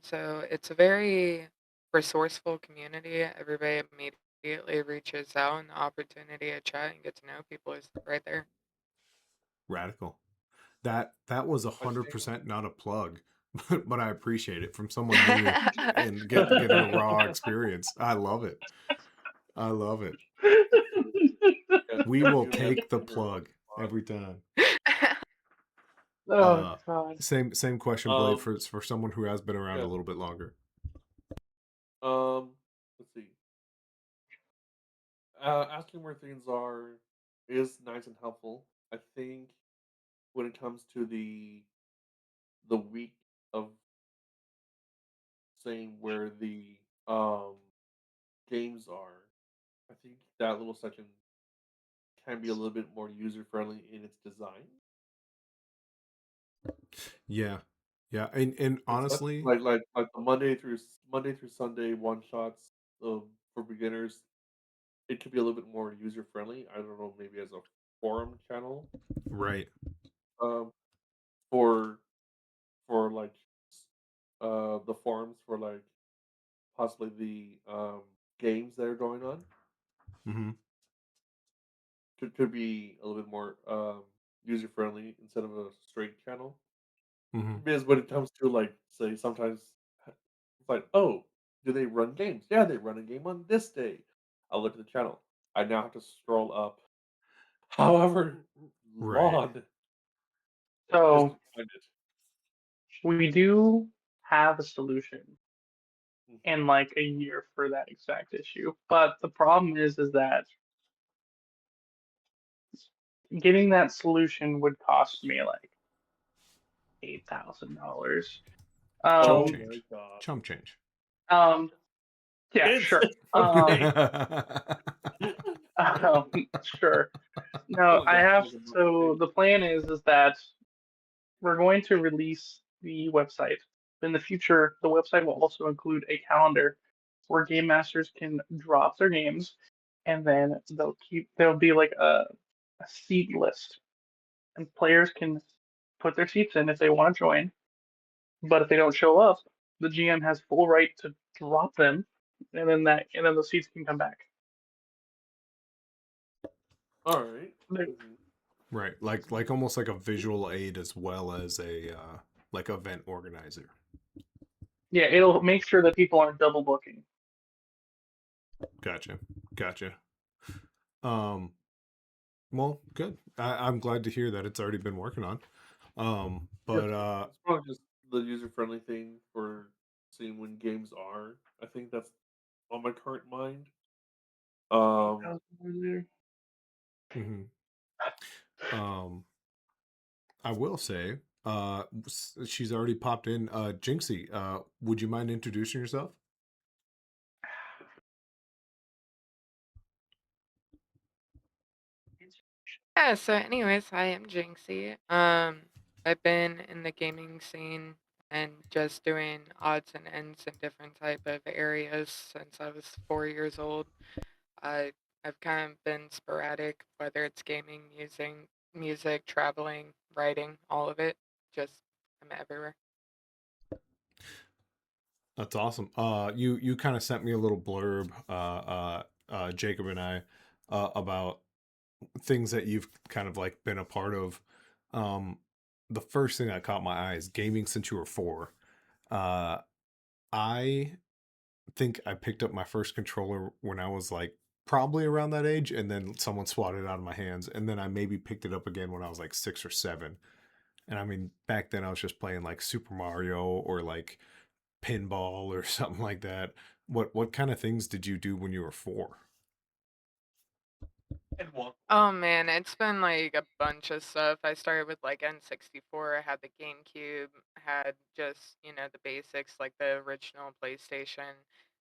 S5: So it's a very resourceful community. Everybody immediately reaches out, and the opportunity to chat and get to know people is right there.
S2: Radical. That was
S3: I think
S2: 100% not a plug, but I appreciate it from someone new and getting a raw experience. I love it. I love it. We will take the plug every time.
S4: Oh god.
S2: Same question, Blade, for someone who has been around a
S3: yeah.
S2: little bit longer.
S3: Let's see. Asking where things are is nice and helpful. I think when it comes to the week of saying where the games are, I think that little section can be a little bit more user friendly in its design.
S2: Yeah. Yeah, and
S3: It's
S2: honestly,
S3: like the Monday through Sunday one shots for beginners. It could be a little bit more user friendly. I don't know, maybe as a forum channel.
S2: right.
S3: Um, for like the forums for like possibly the games that are going on
S2: Mm-hmm.
S3: could be a little bit more user friendly instead of a straight channel.
S2: Mm-hmm.
S3: Because when it comes to like say sometimes it's like, oh, do they run games? Yeah, they run a game on this day. I'll look at the channel. I now have to scroll up however
S2: Right.
S3: long just
S4: So
S3: to find it.
S4: we do have a solution
S3: Mhm.
S4: in like a year for that exact issue. But the problem is that getting that solution would cost me like $8,000.
S2: Chump
S3: Oh
S4: Um,
S3: my
S2: change.
S3: god.
S2: Chump change.
S4: um, yeah,
S3: It's
S4: sure.
S3: okay.
S4: Um, sure. No,
S3: Only
S4: I
S3: got
S4: have.
S3: $1,000
S4: So
S3: paid.
S4: the plan is that we're going to release the website. In the future, the website will also include a calendar where game masters can drop their games, and then there'll be like a seat list, and players can put their seats in if they want to join. But if they don't show up, the GM has full right to drop them, and then the seats can come back.
S3: All right.
S4: Like,
S2: Right. Like almost like a visual aid as well as a like event organizer.
S4: yeah, it'll make sure that people aren't double booking.
S2: Gotcha. Gotcha. Well, good. I'm glad to hear that it's already been working on. But
S3: It's probably just the user friendly thing for seeing when games are. I think that's on my current mind. Um,
S2: mhm. um I will say, she's already popped in. Jinxie, would you mind introducing yourself?
S5: Yeah, so anyways, I am Jinxie. I've been in the gaming scene and just doing odds and ends in different type of areas since I was 4 years old. I I've kind of been sporadic, whether it's gaming, music, traveling, writing, all of it. Just I'm everywhere.
S2: That's awesome. You kind of sent me a little blurb, Jacob and I, about things that you've kind of like been a part of. Um, the first thing that caught my eye is gaming since you were 4. Uh, I think I picked up my first controller when I was like probably around that age, and then someone swatted it out of my hands, and then I maybe picked it up again when I was like 6 or 7. And I mean, back then I was just playing like Super Mario or like pinball or something like that. What kind of things did you do when you were 4?
S3: And one.
S5: Oh man, it's been like a bunch of stuff. I started with like N64, I had the GameCube, had just, the basics like the original PlayStation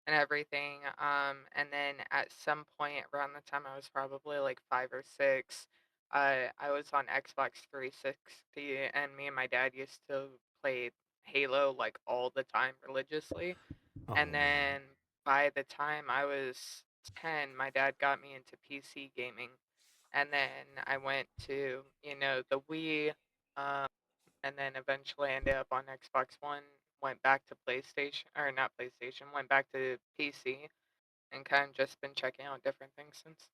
S5: and everything. And then at some point around the time I was probably like 5 or 6, I was on Xbox 360 and me and my dad used to play Halo like all the time religiously.
S2: Oh
S5: And
S2: man.
S5: then by the time I was 10, my dad got me into PC gaming. And then I went to, the Wii, um, and then eventually ended up on Xbox One, went back to PlayStation, or not PlayStation, went back to PC, and kind of just been checking out different things since.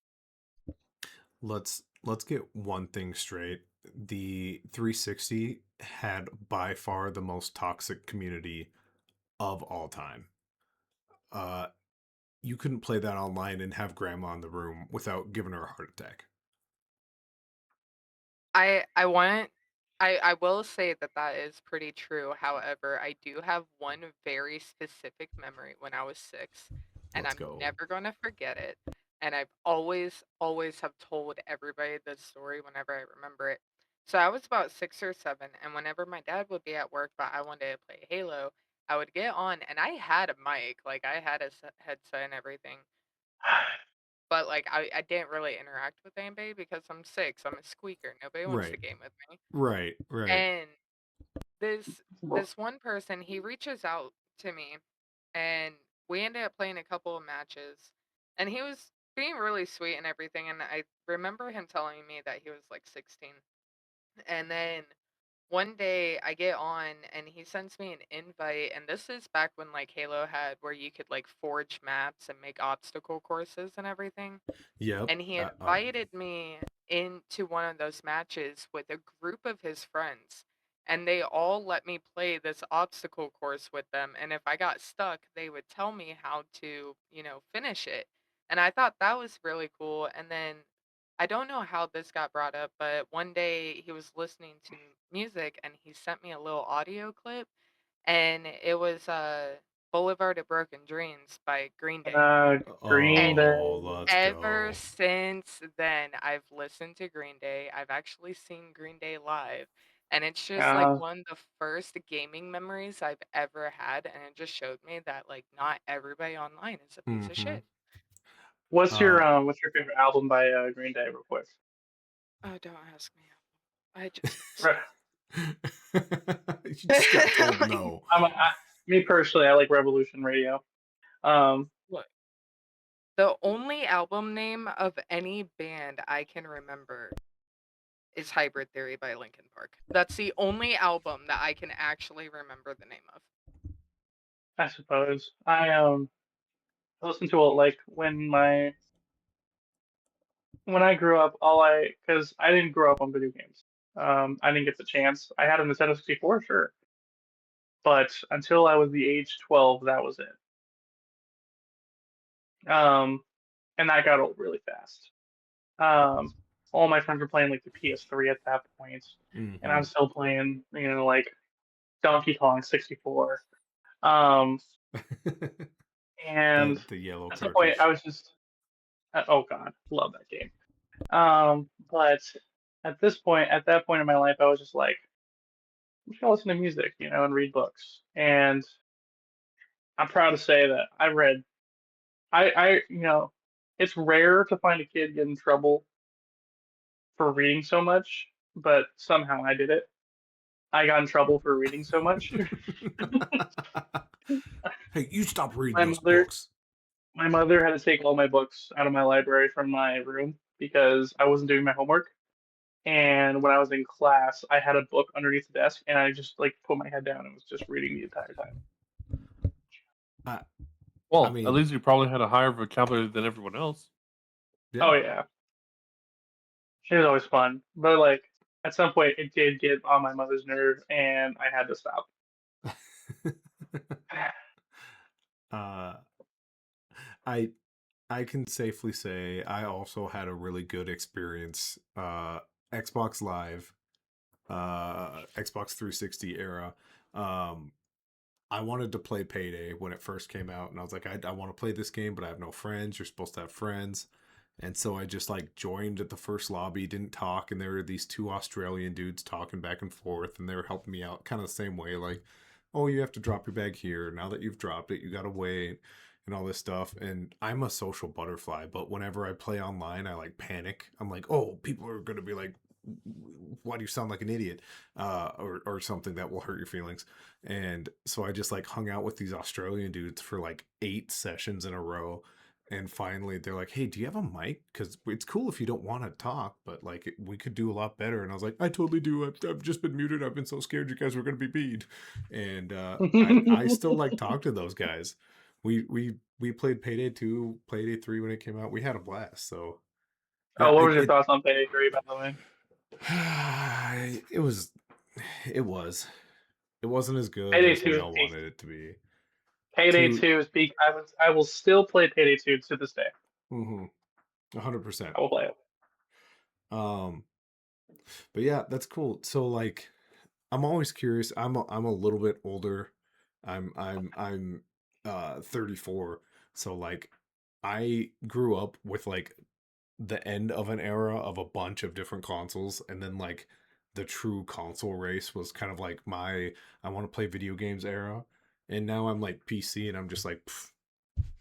S2: Let's get one thing straight. The 360 had by far the most toxic community of all time. Uh, you couldn't play that online and have grandma in the room without giving her a heart attack.
S5: I want I will say that that is pretty true. However, I do have one very specific memory when I was 6, and
S2: Let's
S5: I'm
S2: go.
S5: never going to forget it. And I've always have told everybody this story whenever I remember it. So I was about 6 or 7, and whenever my dad would be at work, but I wanted to play Halo, I would get on, and I had a mic, like I had a headset and everything. But, like, I didn't really interact with anybody because I'm 6, I'm a squeaker, nobody wants to
S2: Right.
S5: game with me.
S2: Right.
S5: And this one person, he reaches out to me, and we ended up playing a couple of matches, and he was being really sweet and everything, and I remember him telling me that he was, like, 16. And then one day I get on and he sends me an invite, and this is back when, like, Halo had where you could, like, forge maps and make obstacle courses and everything.
S2: Yep.
S5: And he invited me into one of those matches with a group of his friends. And they all let me play this obstacle course with them. And if I got stuck, they would tell me how to, finish it. And I thought that was really cool. And then I don't know how this got brought up, but one day he was listening to music and he sent me a little audio clip. And it was Boulevard of Broken Dreams by Green Day.
S4: Green
S5: And
S2: Oh,
S4: Day.
S2: let's
S5: ever
S2: go.
S5: since then, I've listened to Green Day. I've actually seen Green Day live. And it's just like
S4: Uh,
S5: one of the first gaming memories I've ever had. And it just showed me that like not everybody online is a piece of
S2: Mm-hmm.
S5: shit.
S4: what's your favorite album by Green Day, real quick?
S5: Oh, don't ask me. I just
S2: You just got told
S5: like,
S2: no.
S4: Me personally, I like Revolution Radio.
S5: look, the only album name of any band I can remember is Hybrid Theory by Linkin Park. That's the only album that I can actually remember the name of.
S4: I suppose I listened to it like when I grew up. Because I didn't grow up on video games. I didn't get the chance. I had a Nintendo 64, sure, but until I was the age 12, that was it. Um, and that got old really fast. Um, all my friends were playing like the PS3 at that point, and
S2: Mm-hmm.
S4: I'm still playing, like Donkey Kong 64. Um, and
S2: The yellow
S4: at some point, I
S2: cartridge.
S4: was just, oh god, love that game. But at that point in my life, I was just like, I'm just gonna listen to music, and read books. And I'm proud to say that it's rare to find a kid get in trouble for reading so much, but somehow I did it. I got in trouble for reading so much.
S2: Hey, you stop reading
S4: my
S2: those
S4: mother,
S2: books.
S4: my mother had to take all my books out of my library from my room because I wasn't doing my homework. And when I was in class, I had a book underneath the desk, and I just like put my head down and was just reading the entire time.
S2: I, I
S3: Well, at
S2: mean,
S3: least you probably had a higher vocabulary than everyone else.
S4: Oh
S2: yeah.
S4: yeah, it was always fun, but like at some point it did get on my mother's nerve, and I had to stop.
S2: uh, I I can safely say I also had a really good experience. Xbox Live, Xbox 360 era. Um, I wanted to play Payday when it first came out, and I was like, I want to play this game, but I have no friends. You're supposed to have friends. And so I just like joined at the first lobby, didn't talk, and there were these two Australian dudes talking back and forth, and they were helping me out kind of the same way, like, oh, you have to drop your bag here. Now that you've dropped it, you gotta wait and all this stuff. And I'm a social butterfly, but whenever I play online, I like panic. I'm like, oh, people are gonna be like, why do you sound like an idiot? Or something that will hurt your feelings. And so I just like hung out with these Australian dudes for like 8 sessions in a row. And finally, they're like, "Hey, do you have a mic? Because it's cool if you don't want to talk, but like we could do a lot better." And I was like, "I totally do. I've just been muted. I've been so scared you guys were gonna be mean." And I still like talk to those guys. We played Payday 2, Payday 3 when it came out. We had a blast. So yeah,
S4: Oh, what was your thoughts on Payday 3, by the way?
S2: it was it was it wasn't as good
S4: Payday
S2: as
S4: 2
S2: we
S4: is
S2: all
S4: peak.
S2: wanted it to be.
S4: Payday
S2: Two,
S4: 2 is peak. I will still play Payday 2 to this day.
S2: 100%.
S4: I will play it.
S2: Um, but yeah, that's cool. So like, I'm always curious. I'm a little bit older. I'm 34. So like, I grew up with like the end of an era of a bunch of different consoles, and then like the true console race was kind of like my I want to play video games era. And now I'm like PC, and I'm just like,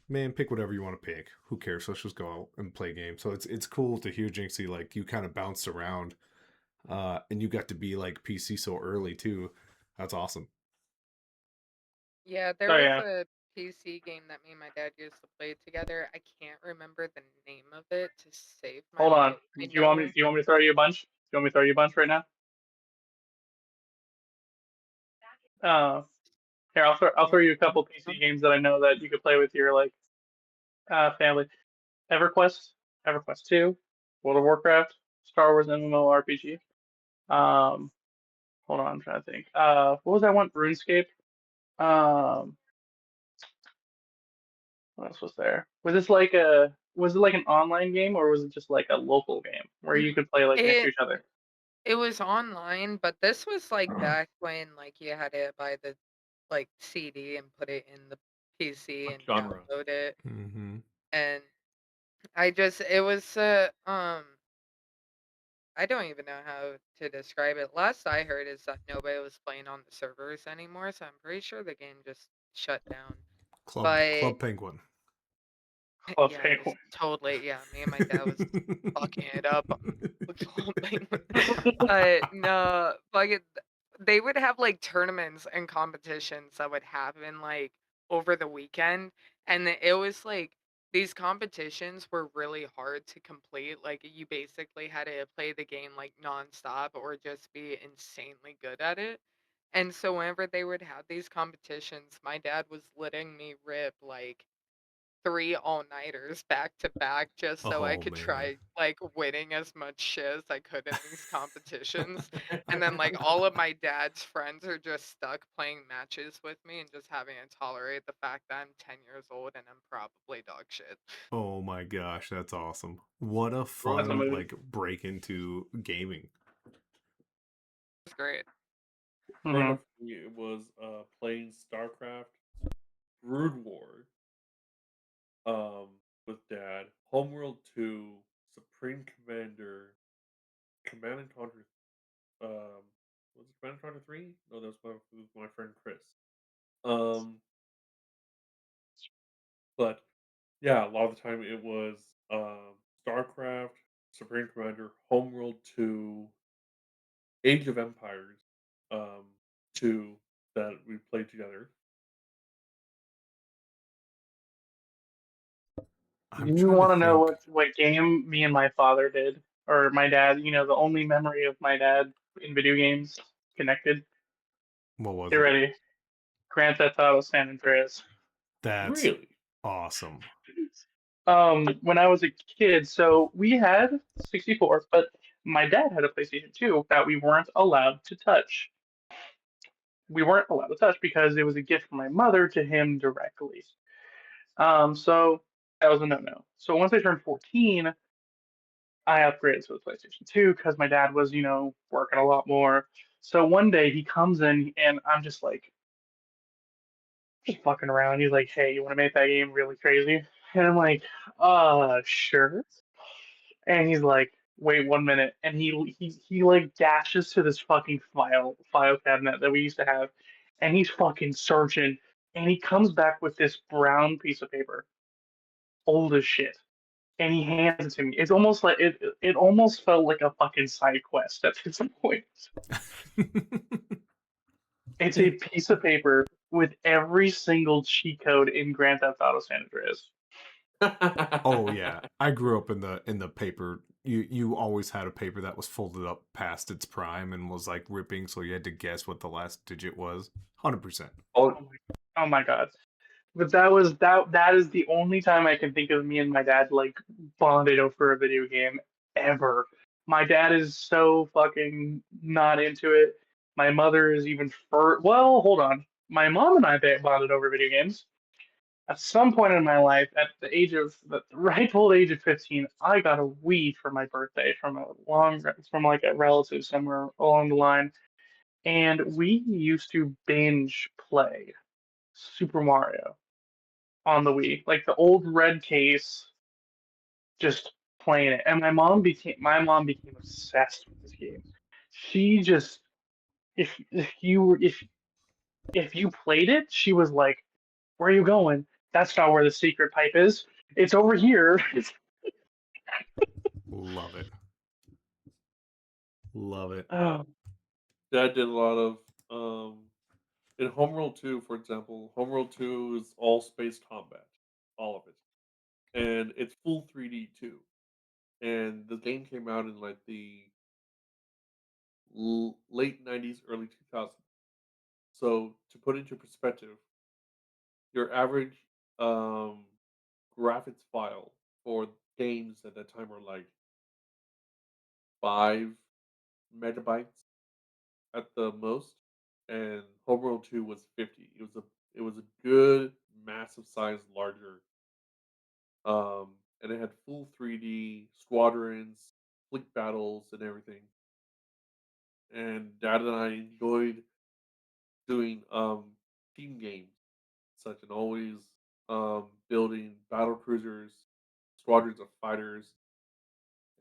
S2: man, pick whatever you want to pick. Who cares? Let's just go out and play games. So it's cool to hear Jinxie like you kind of bounced around, and you got to be like PC so early too. That's awesome.
S5: Yeah, there
S4: Oh
S5: was
S4: yeah.
S5: a PC game that me and my dad used to play together. I can't remember the name of it to save my
S4: Hold on.
S5: life.
S4: Do
S5: I
S4: you want me?
S5: know.
S4: Do you want me to throw you a bunch? Do you want me to throw you a bunch right now? Here, I'll throw you a couple PC games that I know that you could play with your like family. EverQuest 2, World of Warcraft, Star Wars MMORPG. Hold on, I'm trying to think. What was that one? RuneScape. Um, what else was there? Was it like an online game, or was it just like a local game where you could play like next to
S5: It
S4: each other?
S5: it was online, but this was like back when like you had to buy the like CD and put it in the PC
S3: What
S5: and
S3: genre?
S5: download it.
S2: Mm-hmm.
S5: And it was I don't even know how to describe it. Last I heard is that nobody was playing on the servers anymore, so I'm pretty sure the game just shut down. But
S2: Club Penguin.
S4: Club
S5: yeah, it was
S4: Penguin.
S5: totally, yeah, me and my dad was fucking it up with Club Penguin. But no, they would have like tournaments and competitions that would happen like over the weekend, and it was like these competitions were really hard to complete. Like you basically had to play the game like nonstop or just be insanely good at it. And so whenever they would have these competitions, my dad was letting me rip like 3 all-nighters back to back just so I
S2: Oh
S5: could
S2: man.
S5: try, like, winning as much shit as I could in these competitions, and then, like, all of my dad's friends are just stuck playing matches with me and just having to tolerate the fact that I'm 10 years old and I'm probably dog shit.
S2: Oh my gosh, that's awesome. What a
S3: Growing
S4: That's a
S3: up,
S2: fun
S4: move.
S2: like break into gaming.
S5: It's great.
S3: growing
S4: Hmm.
S3: up for me, it was playing StarCraft, Brood War, um, with Dad, Homeworld 2, Supreme Commander, Command and Conquer. Um, was it Command and Conquer 3? No, that was my friend Chris. Um, but yeah, a lot of the time it was StarCraft, Supreme Commander, Homeworld 2, Age of Empires. two that we played together.
S2: I'm
S4: You
S2: trying to
S4: want to know
S2: think.
S4: what game me and my father did, or my dad? You know, the only memory of my dad in video games connected.
S2: What was
S4: Get
S2: it?
S4: ready, Grand Theft Auto San Andreas.
S2: That's
S3: Really?
S2: awesome.
S4: When I was a kid, so we had 64, but my dad had a PlayStation 2 that we weren't allowed to touch. We weren't allowed to touch because it was a gift from my mother to him directly. So that was a no-no. So once I turned 14, I upgraded to the PlayStation 2 because my dad was, working a lot more. So one day he comes in and I'm just like, just fucking around. He's like, "Hey, you want to make that game really crazy?" And I'm like, sure." And he's like, "Wait 1 minute," and he like dashes to this fucking file cabinet that we used to have, and he's fucking searching, and he comes back with this brown piece of paper, old as shit, and he hands it to me. It's almost like it almost felt like a fucking side quest at this point. It's a piece of paper with every single cheat code in Grand Theft Auto San Andreas.
S2: Oh yeah, I grew up in the paper. You always had a paper that was folded up past its prime and was like ripping, so you had to guess what the last digit was. 100%.
S3: Oh,
S4: Oh my god. But that is the only time I can think of me and my dad like bonded over a video game ever. My dad is so fucking not into it. My mother is even well, hold on. My mom and I bonded over video games. At some point in my life, at the ripe old age of 15, I got a Wii for my birthday from like a relative somewhere along the line, and we used to binge play Super Mario on the Wii, like the old red case, just playing it. And my mom became obsessed with this game. She just if you played it, she was like, "Where are you going? That's not where the secret pipe is. It's over here."
S2: Love it. Love it.
S4: Oh,
S3: Dad did a lot of in Homeworld 2, for example. Homeworld 2 is all space combat, all of it, and it's full 3D too. And the game came out in like the late 90s, early 2000s. So to put into perspective, your average um, graphics file for games at that time were like 5 megabytes at the most, and Homeworld 2 was 50. It was a good massive size larger, and it had full 3D squadrons, fleet battles, and everything. And Dad and I enjoyed doing team games, such and always building battle cruisers, squadrons of fighters,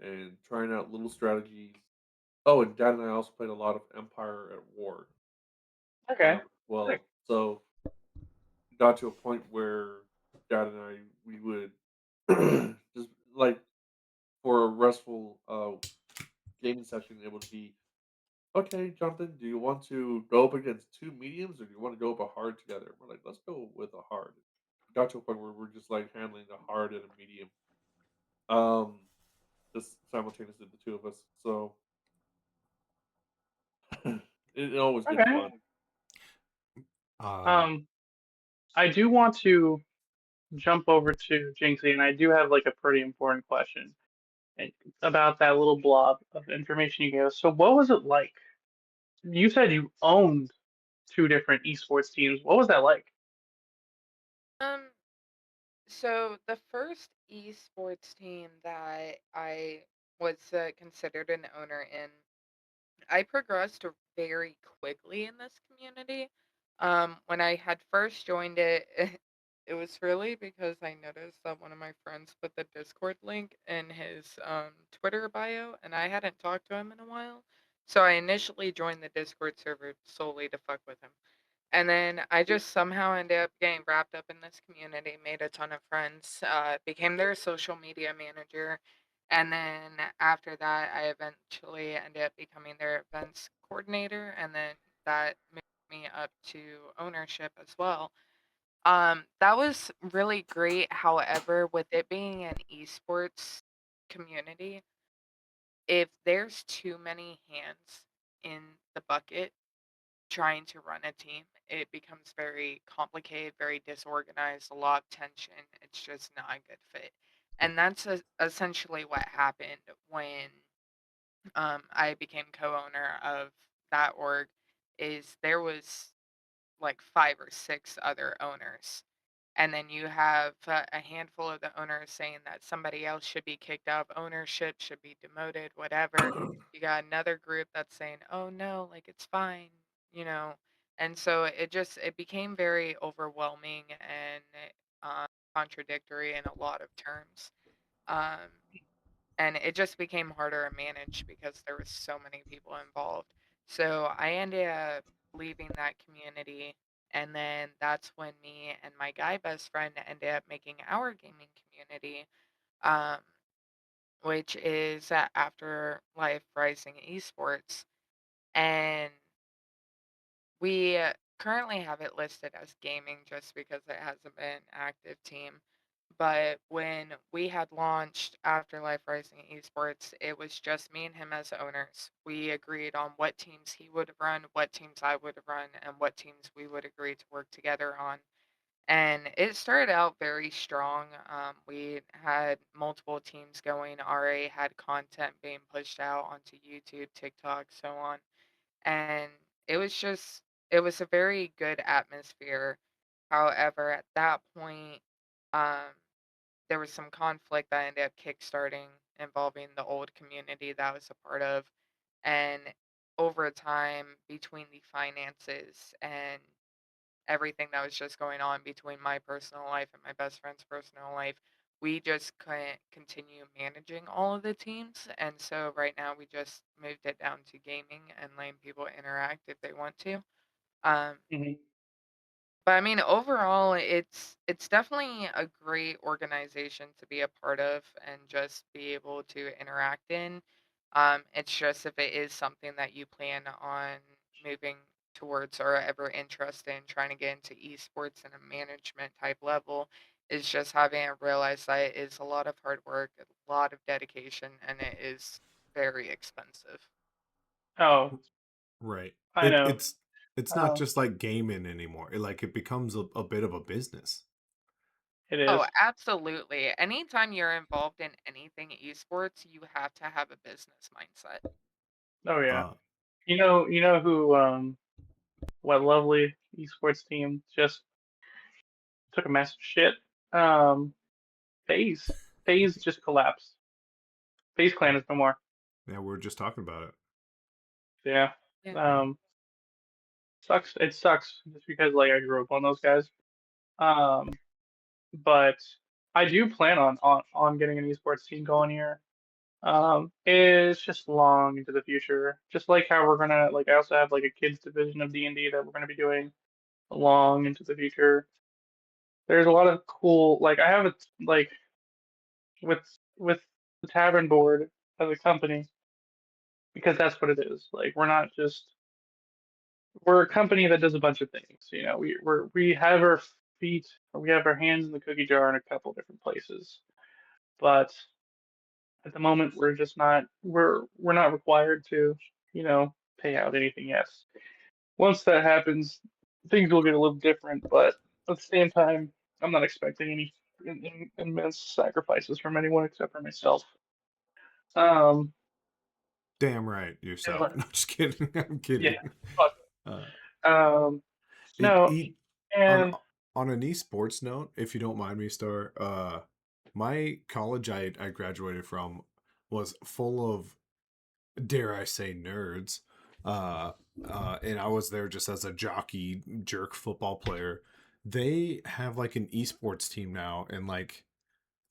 S3: and trying out little strategies. Oh, and Dad and I also played a lot of Empire at War.
S4: okay.
S3: Well, so got to a point where Dad and I we would just like for a restful gaming session, it would be okay, Jonathan. Do you want to go up against two mediums, or do you want to go up a hard together? We're like, let's go with a hard. Got to a point where we're just like handling a hard and a medium, um, just simultaneously the two of us. So it always gets
S4: Okay.
S3: fun.
S2: Um,
S4: Um, I do want to jump over to Jinxie, and I do have like a pretty important question eh, about that little blob of information you gave us. So, what was it like? You said you owned two different esports teams. What was that like?
S5: Um, so the first esports team that I was considered an owner in, I progressed very quickly in this community. When I had first joined it, it was really because I noticed that one of my friends put the Discord link in his Twitter bio, and I hadn't talked to him in a while. So I initially joined the Discord server solely to fuck with him. And then I just somehow ended up getting wrapped up in this community, made a ton of friends, became their social media manager. And then after that, I eventually ended up becoming their events coordinator. And then that moved me up to ownership as well. That was really great. However, with it being an esports community, if there's too many hands in the bucket trying to run a team, it becomes very complicated, very disorganized, a lot of tension. It's just not a good fit. And that's essentially what happened when I became co-owner of that org. Is there was like 5 or 6 other owners, and then you have a handful of the owners saying that somebody else should be kicked out of ownership, should be demoted, whatever. You got another group that's saying, "Oh no, like it's fine," you know. And so it became very overwhelming and uh, contradictory in a lot of terms. Um, and it just became harder to manage because there was so many people involved. So I ended up leaving that community, and then that's when me and my guy best friend ended up making our gaming community, um, which is Afterlife Rising Esports, and we currently have it listed as gaming just because it hasn't been an active team. But when we had launched Afterlife Rising Esports, it was just me and him as owners. We agreed on what teams he would run, what teams I would run, and what teams we would agree to work together on. And it started out very strong. We had multiple teams going. RA had content being pushed out onto YouTube, TikTok, so on. And it was just, it was a very good atmosphere. However, at that point, um, there was some conflict that ended up kickstarting involving the old community that I was a part of. And over time, between the finances and everything that was just going on between my personal life and my best friend's personal life, we just couldn't continue managing all of the teams. And so right now we just moved it down to gaming and letting people interact if they want to. Um,
S4: Hmm.
S5: but I mean, overall, it's definitely a great organization to be a part of and just be able to interact in. It's just if it is something that you plan on moving towards or ever interested in trying to get into esports and a management type level, is just having to realize that it is a lot of hard work, a lot of dedication, and it is very expensive.
S4: Oh,
S2: Right.
S4: I
S2: It
S4: know.
S2: it's not
S4: Um,
S2: just like gaming anymore. It becomes a bit of a business.
S4: it
S5: Oh,
S4: is.
S5: absolutely. Anytime you're involved in anything esports, you have to have a business mindset.
S4: Oh yeah.
S2: Uh,
S4: You know who? What lovely esports team just took a massive shit. Um, FaZe. FaZe just collapsed. FaZe Clan is no more.
S2: yeah, we are just talking about it.
S4: Yeah.
S5: Yeah.
S4: Um, sucks. It sucks just because like I grew up on those guys. Um, but I do plan on getting an esports team going here. It's just long into the future. Just like how we're gonna like I also have like a kids division of D&D that we're gonna be doing long into the future. There's a lot of cool like I have a like with with the Tavern Board as a company because that's what it is. Like we're not just we're a company that does a bunch of things. You know, we have our feet or we have our hands in the cookie jar in a couple different places. But at the moment we're just not we're not required to, you know, pay out anything yet. Once that happens, things will get a little different, but at the same time, I'm not expecting any immense sacrifices from anyone except for myself. Um,
S2: Damn right,
S4: and
S2: yourself. No, just kidding. I'm
S4: yeah,
S2: kidding.
S4: fuck.
S2: Uh,
S4: Um,
S2: it,
S4: no,
S2: it on
S4: and
S2: on an esports note, if you don't mind me, Star. My college I graduated from was full of, dare I say, nerds. Uh, and I was there just as a jockey jerk football player. They have like an esports team now, and like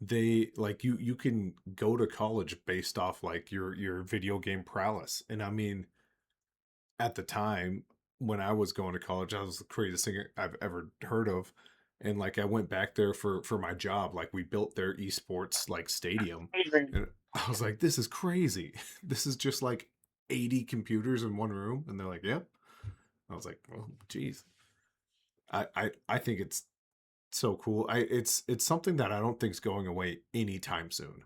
S2: they like you can go to college based off like your video game prowess. And I mean, at the time when I was going to college, I was the craziest thing I've ever heard of. And like I went back there for my job. Like we built their esports like stadium,
S4: Adrian,
S2: and I was like, this is crazy. This is just like 80 computers in one room, and they're like, yep. I was like, well, geez. I think it's so cool. It's something that I don't think is going away anytime soon.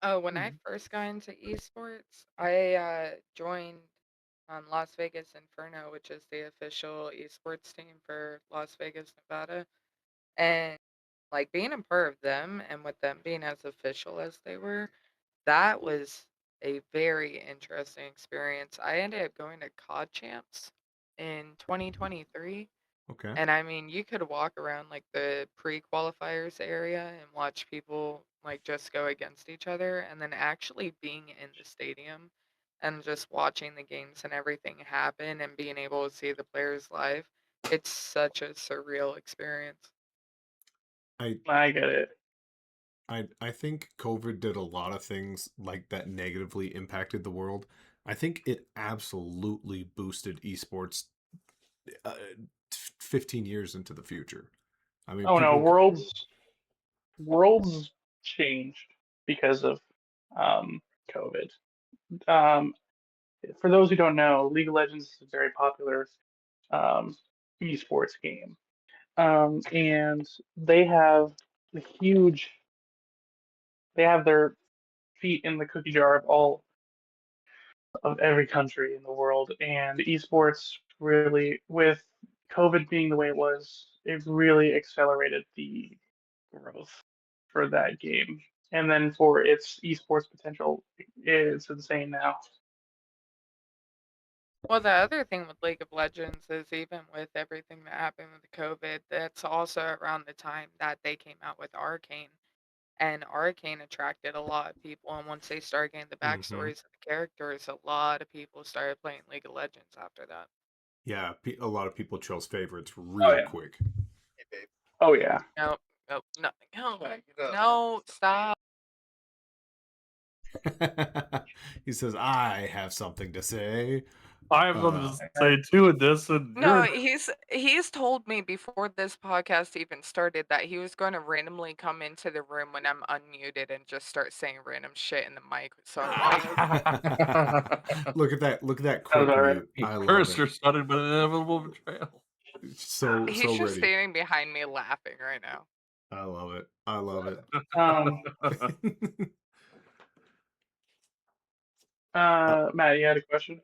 S5: Oh, when I
S4: Mhm.
S5: first got into esports, I joined Las Vegas Inferno, which is the official esports team for Las Vegas, Nevada. And like being a part of them and with them being as official as they were, that was a very interesting experience. I ended up going to COD Champs in 2023.
S2: Okay.
S5: And I mean, you could walk around like the pre-qualifiers area and watch people like just go against each other, and then actually being in the stadium and just watching the games and everything happen and being able to see the players live. It's such a surreal experience.
S2: I
S4: I get it.
S2: I think COVID did a lot of things like that negatively impacted the world. I think it absolutely boosted esports uh, 15 years into the future. I mean,
S4: Oh no,
S2: people.
S4: worlds changed because of COVID. Um, for those who don't know, League of Legends is a very popular um, esports game, and they have a huge. They have their feet in the cookie jar of every country in the world, and esports really, with COVID being the way it was, it really accelerated the growth for that game. And then for its esports potential, it's insane now.
S5: Well, the other thing with League of Legends is even with everything that happened with COVID, that's also around the time that they came out with Arcane. And Arcane attracted a lot of people, and once they started getting the
S2: Hmm.
S5: backstories of the characters, a lot of people started playing League of Legends after that.
S2: Yeah, a lot of people chose favorites
S4: Oh
S2: real
S4: yeah.
S2: quick.
S4: Oh yeah.
S5: No, no, nothing. No, no, stop.
S2: He says, "I have something to say."
S3: I have something to say too in this, and
S5: No,
S3: you're
S5: he's told me before this podcast even started that he was going to randomly come into the room when I'm unmuted and just start saying random shit in the mic. So I'm like,
S2: Look at that! Look at that
S4: Sounds
S2: quick
S4: about right.
S2: mute. I love
S3: curse
S2: it.
S3: your sudden but inevitable betrayal.
S2: So
S5: he's just
S2: ready.
S5: standing behind me laughing right now.
S2: I love it. I love it.
S4: Um, Matt, you had a question?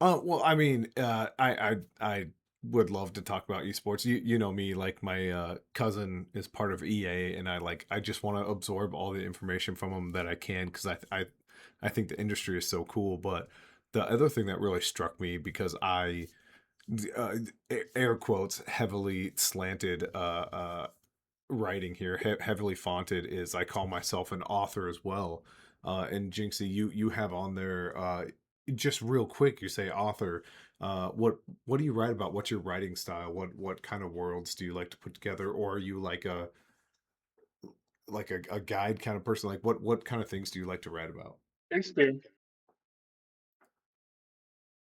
S2: Well, I mean, I would love to talk about esports. You know me, like my cousin is part of EA, and I just want to absorb all the information from him that I can because I think the industry is so cool. But the other thing that really struck me because uh, air quotes heavily slanted writing here, heavily fonted, is I call myself an author as well. And Jinxie, you have on there just real quick. You say author. What do you write about? What's your writing style? What kind of worlds do you like to put together? Or are you like a guide kind of person? Like what kind of things do you like to write about?
S4: Shakespeare.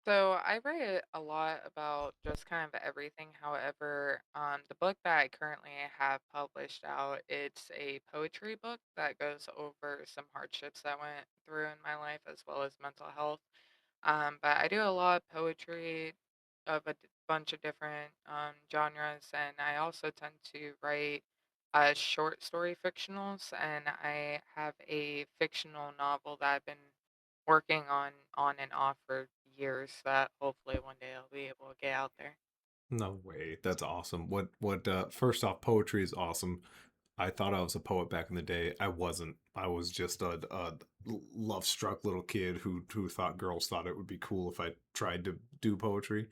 S5: So I write a lot about just kind of everything. However, the book that I currently have published out, it's a poetry book that goes over some hardships that went through in my life as well as mental health. But I do a lot of poetry of bunch of different genres, and I also tend to write short story fictionals, and I have a fictional novel that I've been working on and off for years that hopefully one day I'll be able to get out there.
S2: No way. That's awesome. First off, poetry is awesome. I thought I was a poet back in the day. I wasn't. I was just a love-struck little kid who thought girls thought it would be cool if I tried to do poetry.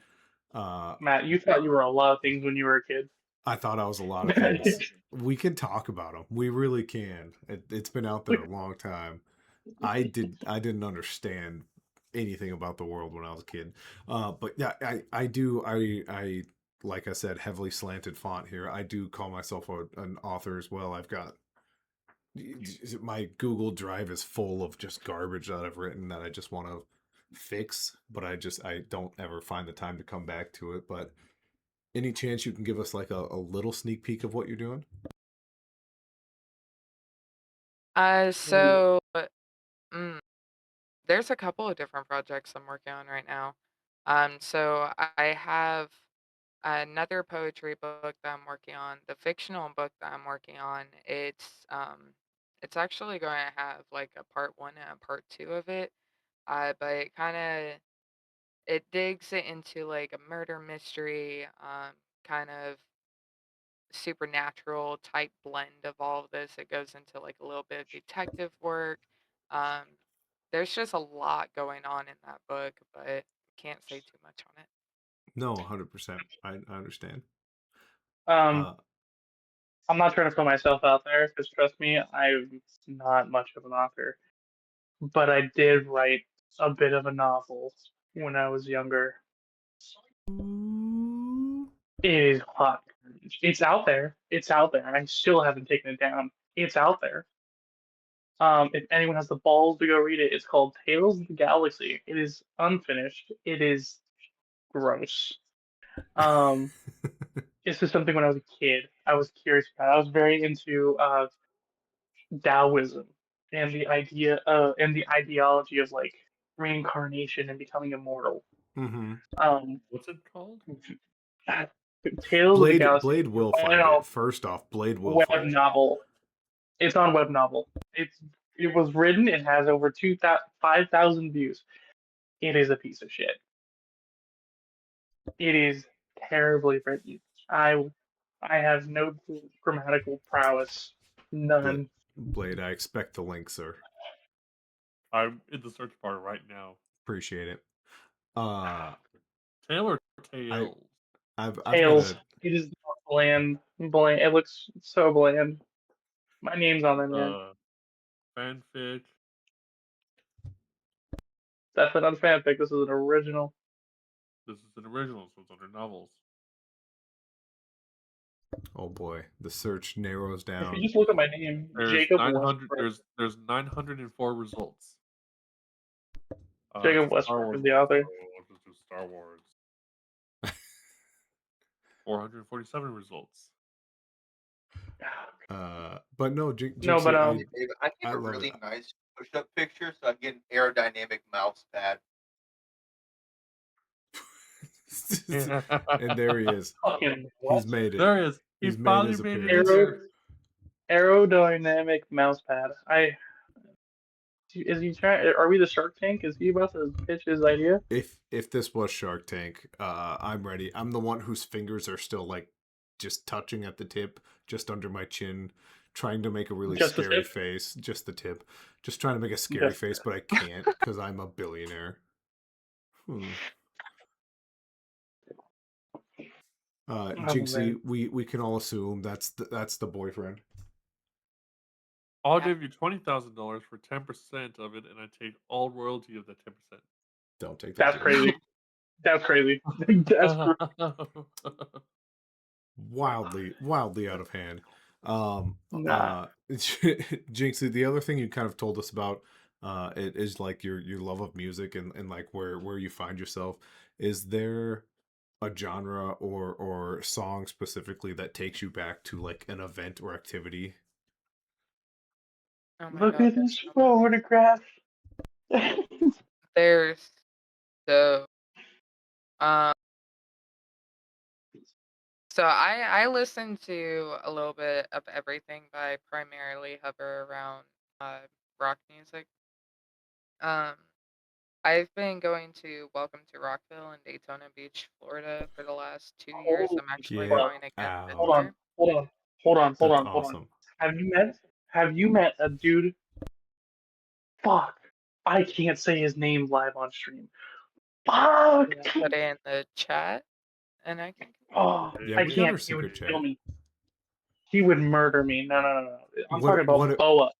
S2: Uh,
S4: Matt, you thought you were a lot of things when you were a kid.
S2: I thought I was a lot of things. We can talk about them. We really can. It's been out there a long time. I didn't understand anything about the world when I was a kid. But yeah, I do. I like I said, heavily slanted font here. I do call myself an author as well. I've got my Google Drive is full of just garbage that I've written that I just want to fix, but I don't ever find the time to come back to it. But any chance you can give us like a little sneak peek of what you're doing?
S5: So mm, there's a couple of different projects I'm working on right now. So I have another poetry book that I'm working on. The fictional book that I'm working on, it's actually going to have like a part one and a part two of it. But it digs it into like a murder mystery, kind of supernatural type blend of all of this. It goes into like a little bit of detective work. Um, there's just a lot going on in that book, but can't say too much on it.
S2: No, 100%. I understand.
S4: Um,
S2: Uh,
S4: I'm not trying to put myself out there because trust me, I'm not much of an author. But I did write a bit of a novel when I was younger. It is hot. It's out there. It's out there. I still haven't taken it down. It's out there. If anyone has the balls to go read it, it's called Tales of the Galaxy. It is unfinished. It is gross. Um, this is something when I was a kid. I was curious about. I was very into Taoism and the ideology of like reincarnation and becoming immortal.
S2: mm-hmm.
S3: What's it called?
S4: Tales of the Galaxy.
S2: Blade will
S4: I
S2: find
S4: know,
S2: it. First off, Blade will
S4: web
S2: find it.
S4: novel. It's on web novel. It was written. It has over 5,000 views. It is a piece of shit. It is terribly written. I have no grammatical prowess. None.
S2: Blade, I expect the link, sir.
S3: I'm in the search bar right now.
S2: Appreciate it.
S3: Taylor Tales.
S2: I've
S4: Tales.
S2: got
S4: It is bland. Bland. It looks so bland. My name's on there, man.
S3: Fanfic.
S4: Definitely not a fanfic. This is an original.
S3: This is an original, so it's under novels.
S2: oh boy, the search narrows
S4: If
S2: down.
S4: you just look at my name,
S3: There's
S4: Jacob
S3: 900.
S4: Westbrook.
S3: There's 904 results.
S4: Jacob
S3: It's a Star
S4: Westbrook
S3: Wars
S4: is the
S3: book,
S4: author.
S3: so I'll just do Star Wars. 447 results.
S2: But no, Jinxie,
S4: No, but
S6: Hey, Dave, I need
S2: I
S6: a
S2: love
S6: really
S2: it.
S6: nice push-up picture so I can get an aerodynamic mouse pad.
S2: and there he is.
S4: fucking
S2: He's made it.
S3: There he is. He
S2: He's made
S3: finally
S2: his
S3: made it in
S2: appearance.
S3: there.
S4: aerodynamic mouse pad. Is he trying? Are we the Shark Tank? Is he about to pitch his idea?
S2: If this was Shark Tank, I'm ready. I'm the one whose fingers are still like just touching at the tip, just under my chin, trying to make a really
S4: Just the
S2: scary
S4: tip?
S2: face. Just the tip. Just trying to make a scary
S4: Just-
S2: face, but I can't because I'm a billionaire. Jinxie,
S4: man.
S2: we can all assume that's the boyfriend.
S3: I'll
S5: Yeah.
S3: give you $20,000 for 10% of it, and I take all royalty of the 10%.
S2: Don't take that.
S4: That's crazy. That's crazy. That's
S2: wildly out of hand.
S4: Nah.
S2: Jinxie, the other thing you kind of told us about it is like your love of music and like where you find yourself. Is there a genre or song specifically that takes you back to like an event or activity?
S5: Oh my
S4: Look
S5: god,
S4: at
S5: there's
S4: this
S5: so many.
S4: photograph.
S5: There's so so I listen to a little bit of everything, but I primarily hover around rock music. I've been going to Welcome to Rockville in Daytona Beach, Florida for the last 2 years. I'm actually
S2: Get
S5: going again this
S2: out.
S5: year.
S4: Hold on.
S2: That's awesome.
S4: Have you met a dude? Fuck. I can't say his name live on stream. Fuck.
S5: You wanna put it in the chat, and I can.
S4: Oh,
S2: Yeah,
S4: I
S2: we got
S4: can't.
S2: our
S4: He would
S2: secret
S4: kill
S2: chat.
S4: me. He would murder me. No. I'm
S2: What-
S4: talking about
S2: what-
S4: Boa.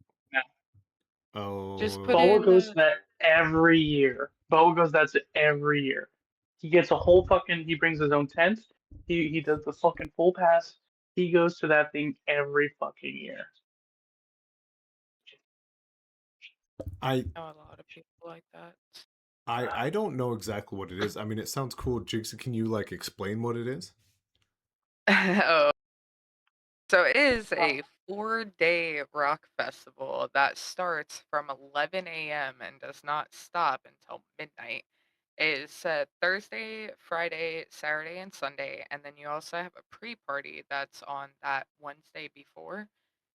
S2: Oh,
S5: Just put it
S4: Boa
S5: in
S4: goes to
S5: the.
S4: that every year. Boa goes that's every year. He gets a whole fucking. He brings his own tent. He does the fucking full pass. He goes to that thing every fucking year.
S5: I know a lot of people like that.
S2: I don't know exactly what it is. I mean, it sounds cool. Jinxie, can you like explain what it is?
S5: Oh. So it is a 4-day rock festival that starts from 11 a.m. and does not stop until midnight. It is Thursday, Friday, Saturday, and Sunday, and then you also have a pre-party that's on that Wednesday before.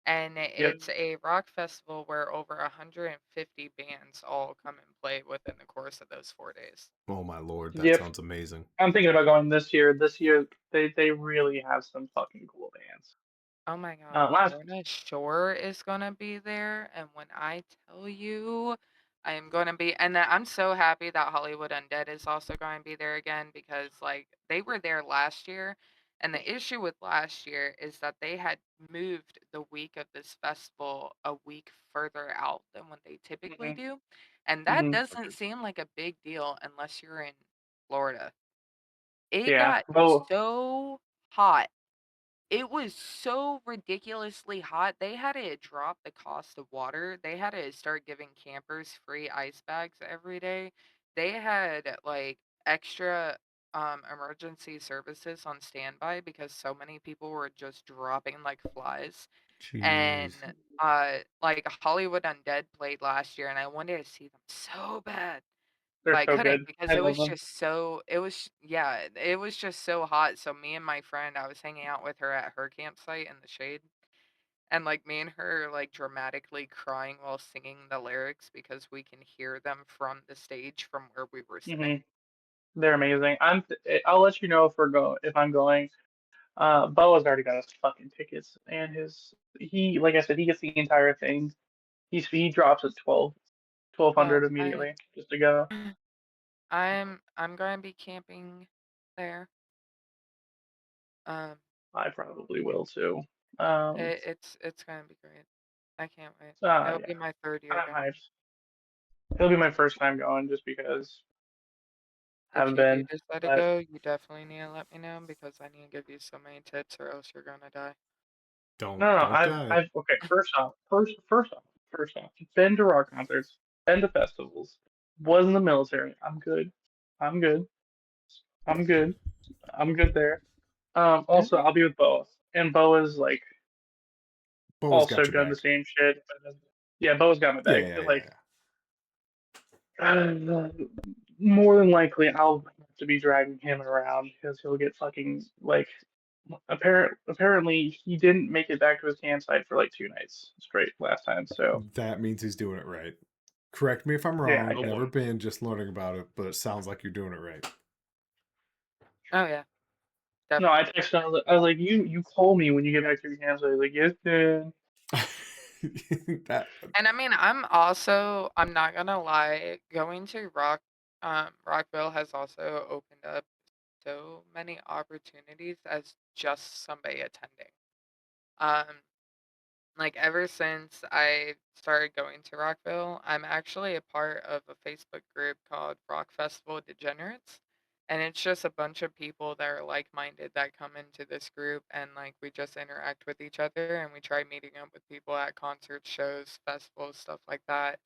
S5: And
S4: Yep.
S5: it's a rock festival where over 150 bands all come and play within the course of those 4 days.
S2: Oh my lord, that
S4: Yep.
S2: sounds amazing.
S4: I'm thinking about going this year. This year, they really have some fucking cool bands.
S5: Oh my God,
S4: Last
S5: Lorna Shore is gonna be there, and when I tell you, I am gonna be, and I'm so happy that Hollywood Undead is also going to be there again because like they were there last year, and the issue with last year is that they had moved the week of this festival a week further out than what they typically
S4: Mhm,
S5: do, and that
S4: mhm.
S5: doesn't seem like a big deal unless you're in Florida. It
S4: Yeah.
S5: got
S4: Oh,
S5: so hot, it was so ridiculously hot. They had to drop the cost of water. They had to start giving campers free ice bags every day. They had like extra emergency services on standby because so many people were just dropping like flies. And
S2: Jeez.
S5: like Hollywood Undead played last year and I wanted to see them so bad.
S4: they're
S5: But I
S4: so
S5: couldn't
S4: good.
S5: because
S4: I
S5: it
S4: love
S5: was
S4: them.
S5: just so yeah, it was just so hot. So me and my friend, I was hanging out with her at her campsite in the shade, and like me and her like dramatically crying while singing the lyrics because we can hear them from the stage from where we were sitting.
S4: Hmm. They're amazing. I'll let you know if I'm going. Boa's already got his fucking tickets and like I said, he gets the entire thing. He drops at 1200
S5: Well,
S4: immediately just to go.
S5: I'm going to be camping there. Um,
S4: I probably will too.
S5: it's going to be great. I can't wait. It'll
S4: Yeah,
S5: be my third year
S4: I'm
S5: going.
S4: hyped. It'll be my first time going just because I
S5: If
S4: haven't
S5: you do
S4: been.
S5: decide to
S4: But
S5: go, you definitely need to let me know because I need to give you so many tips or else you're gonna die.
S4: no,
S2: Don't die.
S4: I've okay. First off, been to rock concerts, been to festivals, was in the military. I'm good. I'm good. I'm good. I'm good there. Also,
S5: Okay.
S4: I'll be with Boa, and Boa's like
S2: Bo's got
S4: also
S2: your
S4: done the
S2: back.
S4: same shit. Yeah, Boa's got my
S2: Yeah,
S4: back.
S2: yeah, yeah,
S4: Like,
S2: yeah.
S4: more than likely, I'll have to be dragging him around because he'll get fucking like. Apparently, he didn't make it back to his campsite for like 2 nights straight last time. So
S2: That means he's doing it right. Correct me if I'm
S4: yeah,
S2: wrong.
S3: Oh
S2: Never
S3: boy.
S2: been, just learning about it, but it sounds like you're doing it right.
S5: Oh yeah,
S4: no, I
S5: definitely.
S4: texted him. I was like, you call me when you get back to your campsite. He's like, yes, Dad.
S2: That
S5: And I mean, I'm not gonna lie, going to Rockville has also opened up so many opportunities as just somebody attending. Um, like ever since I started going to Rockville, I'm actually a part of a Facebook group called Rock Festival Degenerates. And it's just a bunch of people that are like-minded that come into this group and like we just interact with each other and we try meeting up with people at concerts, shows, festivals, stuff like that.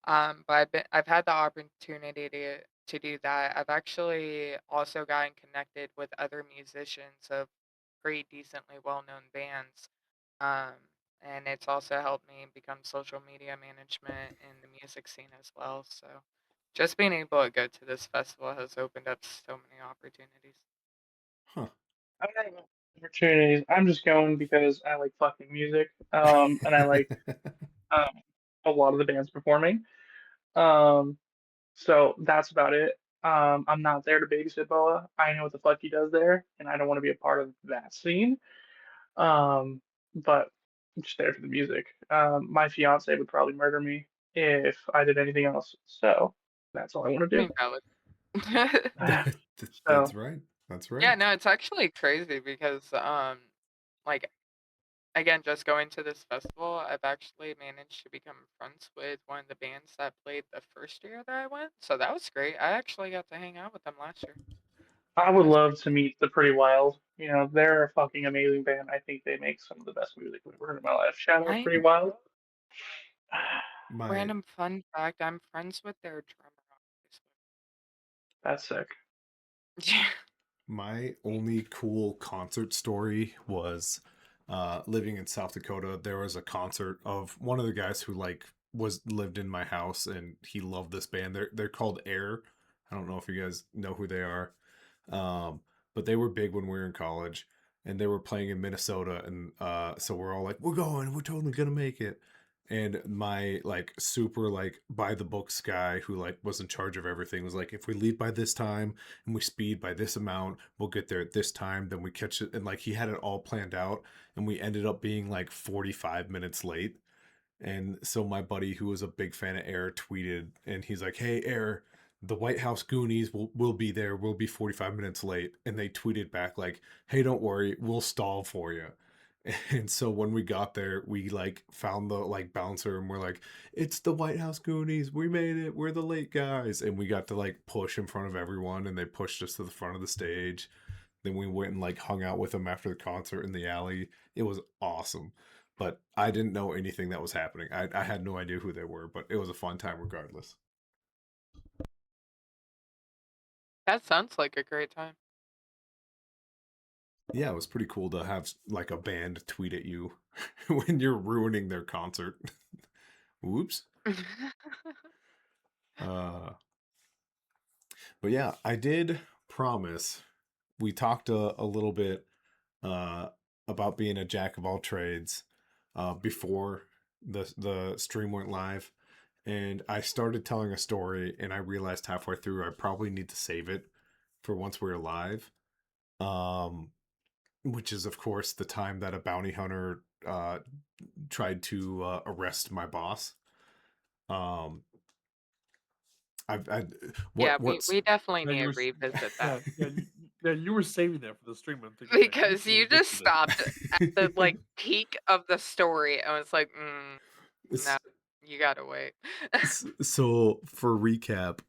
S5: But I've had the opportunity to do that. I've actually also gotten connected with other musicians of pretty decently well-known bands. Um, and it's also helped me become social media management in the music scene as well. So just being able to go to this festival has opened up so many opportunities.
S2: huh.
S4: I don't know opportunities. I'm just going because I like fucking music. And I like um a lot of the bands performing. Um, so that's about it. I'm not there to babysit Boa. I know what the fuck he does there, and I don't want to be a part of that scene. But I'm just there for the music. My fiance would probably murder me if I did anything else. So that's all I want
S5: I
S4: to
S5: mean, valid.
S4: do.
S2: That's
S4: So
S2: right. That's
S5: Yeah,
S2: right.
S5: no, it's actually crazy because like again, just going to this festival, I've actually managed to become friends with one of the bands that played the first year that I went. So that was great. I actually got to hang out with them last year.
S4: I
S5: That
S4: would
S5: was
S4: love to meet the Pretty Wild. You know, they're a fucking amazing band. I think they make some of the best music I've ever heard in my life. Shout out
S5: I
S4: Pretty Wild.
S2: My
S5: random fun fact, I'm friends with their drummer on
S4: That's sick.
S5: Facebook.
S2: my only cool concert story was living in South Dakota, there was a concert of one of the guys who like lived in my house, and he loved this band. They're called Air. I don't know if you guys know who they are, um, but they were big when we were in college, and they were playing in Minnesota, and so we're all like, we're going, we're totally gonna make it. And my like super like by the books guy who like was in charge of everything was like, if we leave by this time and we speed by this amount, we'll get there at this time. Then we catch it, and like he had it all planned out, and we ended up being like 45 minutes late. And so my buddy, who was a big fan of Air, tweeted, and he's like, "Hey, Air, the White House Goonies will be there. We'll be 45 minutes late." And they tweeted back like, "Hey, don't worry, we'll stall for you." And so when we got there, we like found the like bouncer, and we're like, "It's the White House Goonies. We made it. We're the late guys." And we got to like push in front of everyone, and they pushed us to the front of the stage. Then we went and like hung out with them after the concert in the alley. It was awesome. But I didn't know anything that was happening. I had no idea who they were, but it was a fun time regardless.
S5: That sounds like a great time.
S2: Yeah, it was pretty cool to have like a band tweet at you when you're ruining their concert. Whoops. But yeah, I did promise. We talked a little bit about being a jack of all trades before the stream went live, and I started telling a story, and I realized halfway through I probably need to save it for once we're live. Which is of course the time that a bounty hunter tried to arrest my boss.
S5: We definitely
S3: Yeah,
S5: need
S3: you
S5: to
S3: were
S5: revisit
S3: yeah,
S5: that
S3: you were saving that for the stream. I'm thinking like,
S5: because
S3: we
S5: you
S3: should get
S5: just
S3: to this.
S5: stopped at the like peak of the story and was like, no, you gotta wait.
S2: So for recap,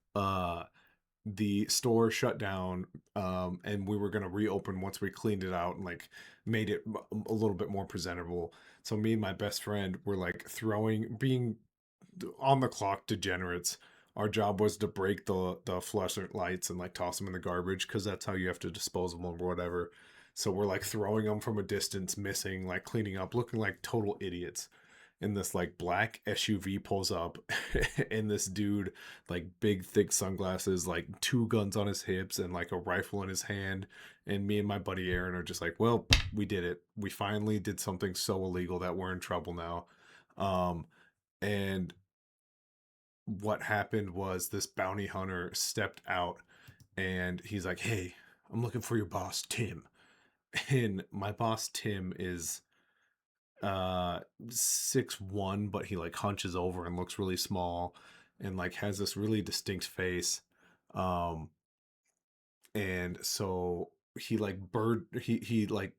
S2: the store shut down, and we were gonna reopen once we cleaned it out and like made it a little bit more presentable. So me and my best friend were like being on the clock degenerates. Our job was to break the fluorescent lights and like toss them in the garbage, because that's how you have to dispose of them or whatever. So we're like throwing them from a distance, missing, like cleaning up, looking like total idiots. And this like black SUV pulls up, and this dude, like big thick sunglasses, like two guns on his hips and like a rifle in his hand. And me and my buddy Aaron are just like, well, we did it. We finally did something so illegal that we're in trouble now. And what happened was this bounty hunter stepped out, and he's like, "Hey, I'm looking for your boss, Tim." And my boss Tim is 6'1", but he like hunches over and looks really small, and like has this really distinct face. And so he like he like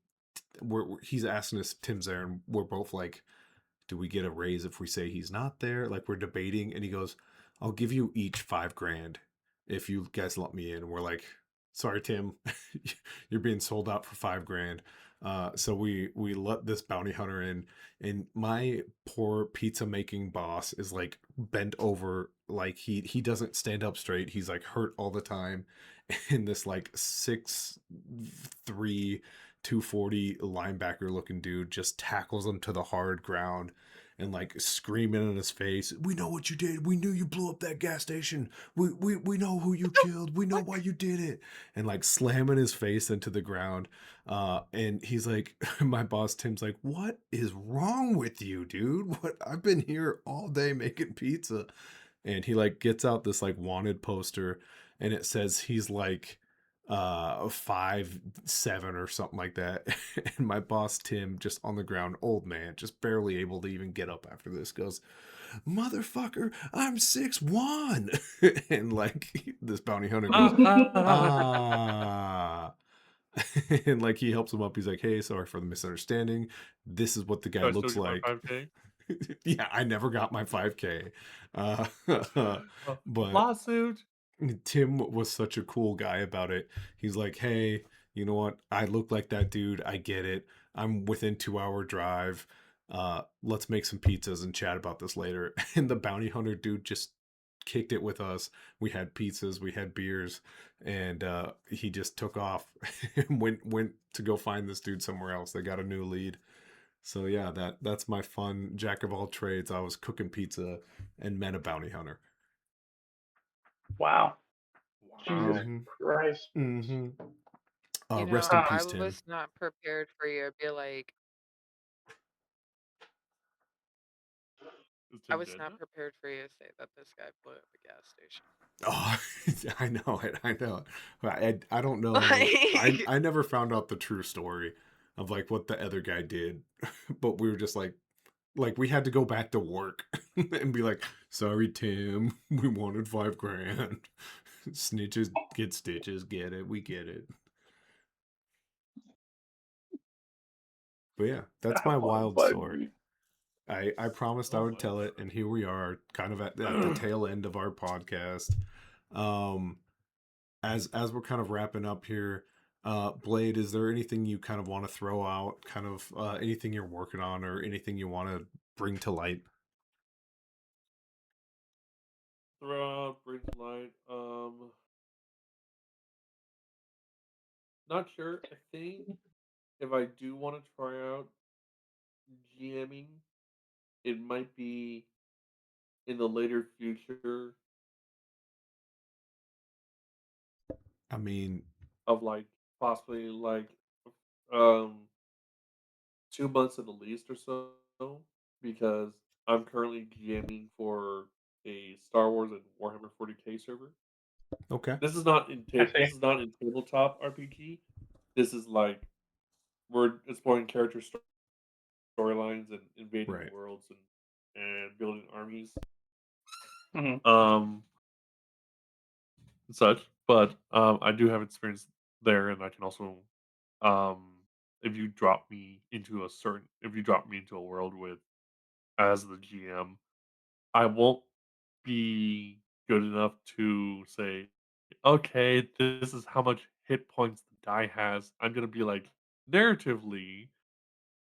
S2: he's asking us, Tim's there, and we're both like, do we get a raise if we say he's not there? Like we're debating, and he goes, "I'll give you each $5,000 if you guys let me in." And we're like, "Sorry, Tim, you're being sold out for $5,000." So we let this bounty hunter in, and my poor pizza making boss is like bent over, like he doesn't stand up straight. He's like hurt all the time, and this like 6'3", 240 linebacker looking dude just tackles him to the hard ground and like screaming in his face, "We know what you did. We knew you blew up that gas station. We know who you killed. We know why you did it." And like slamming his face into the ground. And he's like, my boss Tim's like, "What is wrong with you, dude? What? I've been here all day making pizza." And he like gets out this like wanted poster, and it says he's like 5'7" or something like that. And my boss Tim, just on the ground, old man, just barely able to even get up after this, goes, "Motherfucker, I'm 6'1". And like this bounty hunter goes, "Ah." And like he helps him up. He's like, "Hey, sorry for the misunderstanding. This is what the guy
S3: So I still
S2: looks
S3: get my
S2: like."
S3: 5K.
S2: Yeah, I never got my 5K. But
S3: Lawsuit.
S2: Tim was such a cool guy about it. He's like, "Hey, you know what? I look like that dude. I get it. I'm within 2-hour drive. Let's make some pizzas and chat about this later." And the bounty hunter dude just kicked it with us. We had pizzas, we had beers, and he just took off and went to go find this dude somewhere else. They got a new lead. So yeah, that's my fun jack of all trades. I was cooking pizza and met a bounty hunter.
S4: Wow. Jesus
S3: Wow.
S2: Mm-hmm.
S4: Christ.
S2: Mm-hmm.
S5: You know,
S2: Rest in
S5: I
S2: peace, Tim.
S5: was not prepared for you to be like,
S3: Is
S5: I
S3: Tim
S5: was
S3: dead
S5: not
S3: now?
S5: prepared for you to say that this guy blew up a gas station.
S2: Oh, I know it. I know it. I don't know.
S5: Like,
S2: I never found out the true story of like what the other guy did, but we were just like we had to go back to work and be like, sorry, Tim, we wanted $5,000. Snitches get stitches. Get it? We get it. But yeah, that's my wild story. I promised I
S3: Oh
S2: would
S3: my.
S2: tell it, and here we are, kind of at the tail end of our podcast. Um, as we're kind of wrapping up here, Blade, is there anything you kind of want to throw out? Kind of anything you're working on, or anything you want to bring to light?
S3: Throw out, bring to light. Not sure. I think if I do want to try out GMing, it might be in the later future
S2: I mean,
S3: of like possibly like um 2 months at the least or so, because I'm currently GMing for a Star Wars and Warhammer 40K server.
S2: okay,
S4: I see.
S3: This is not in tabletop RPG. This is like we're exploring storylines and invading
S2: right.
S3: worlds and building armies.
S4: Hmm.
S3: Um and such. But I do have experience there, and I can also, um, if you drop me into a world with as the GM, I won't be good enough to say, okay, this is how much hit points the guy has. I'm gonna be like narratively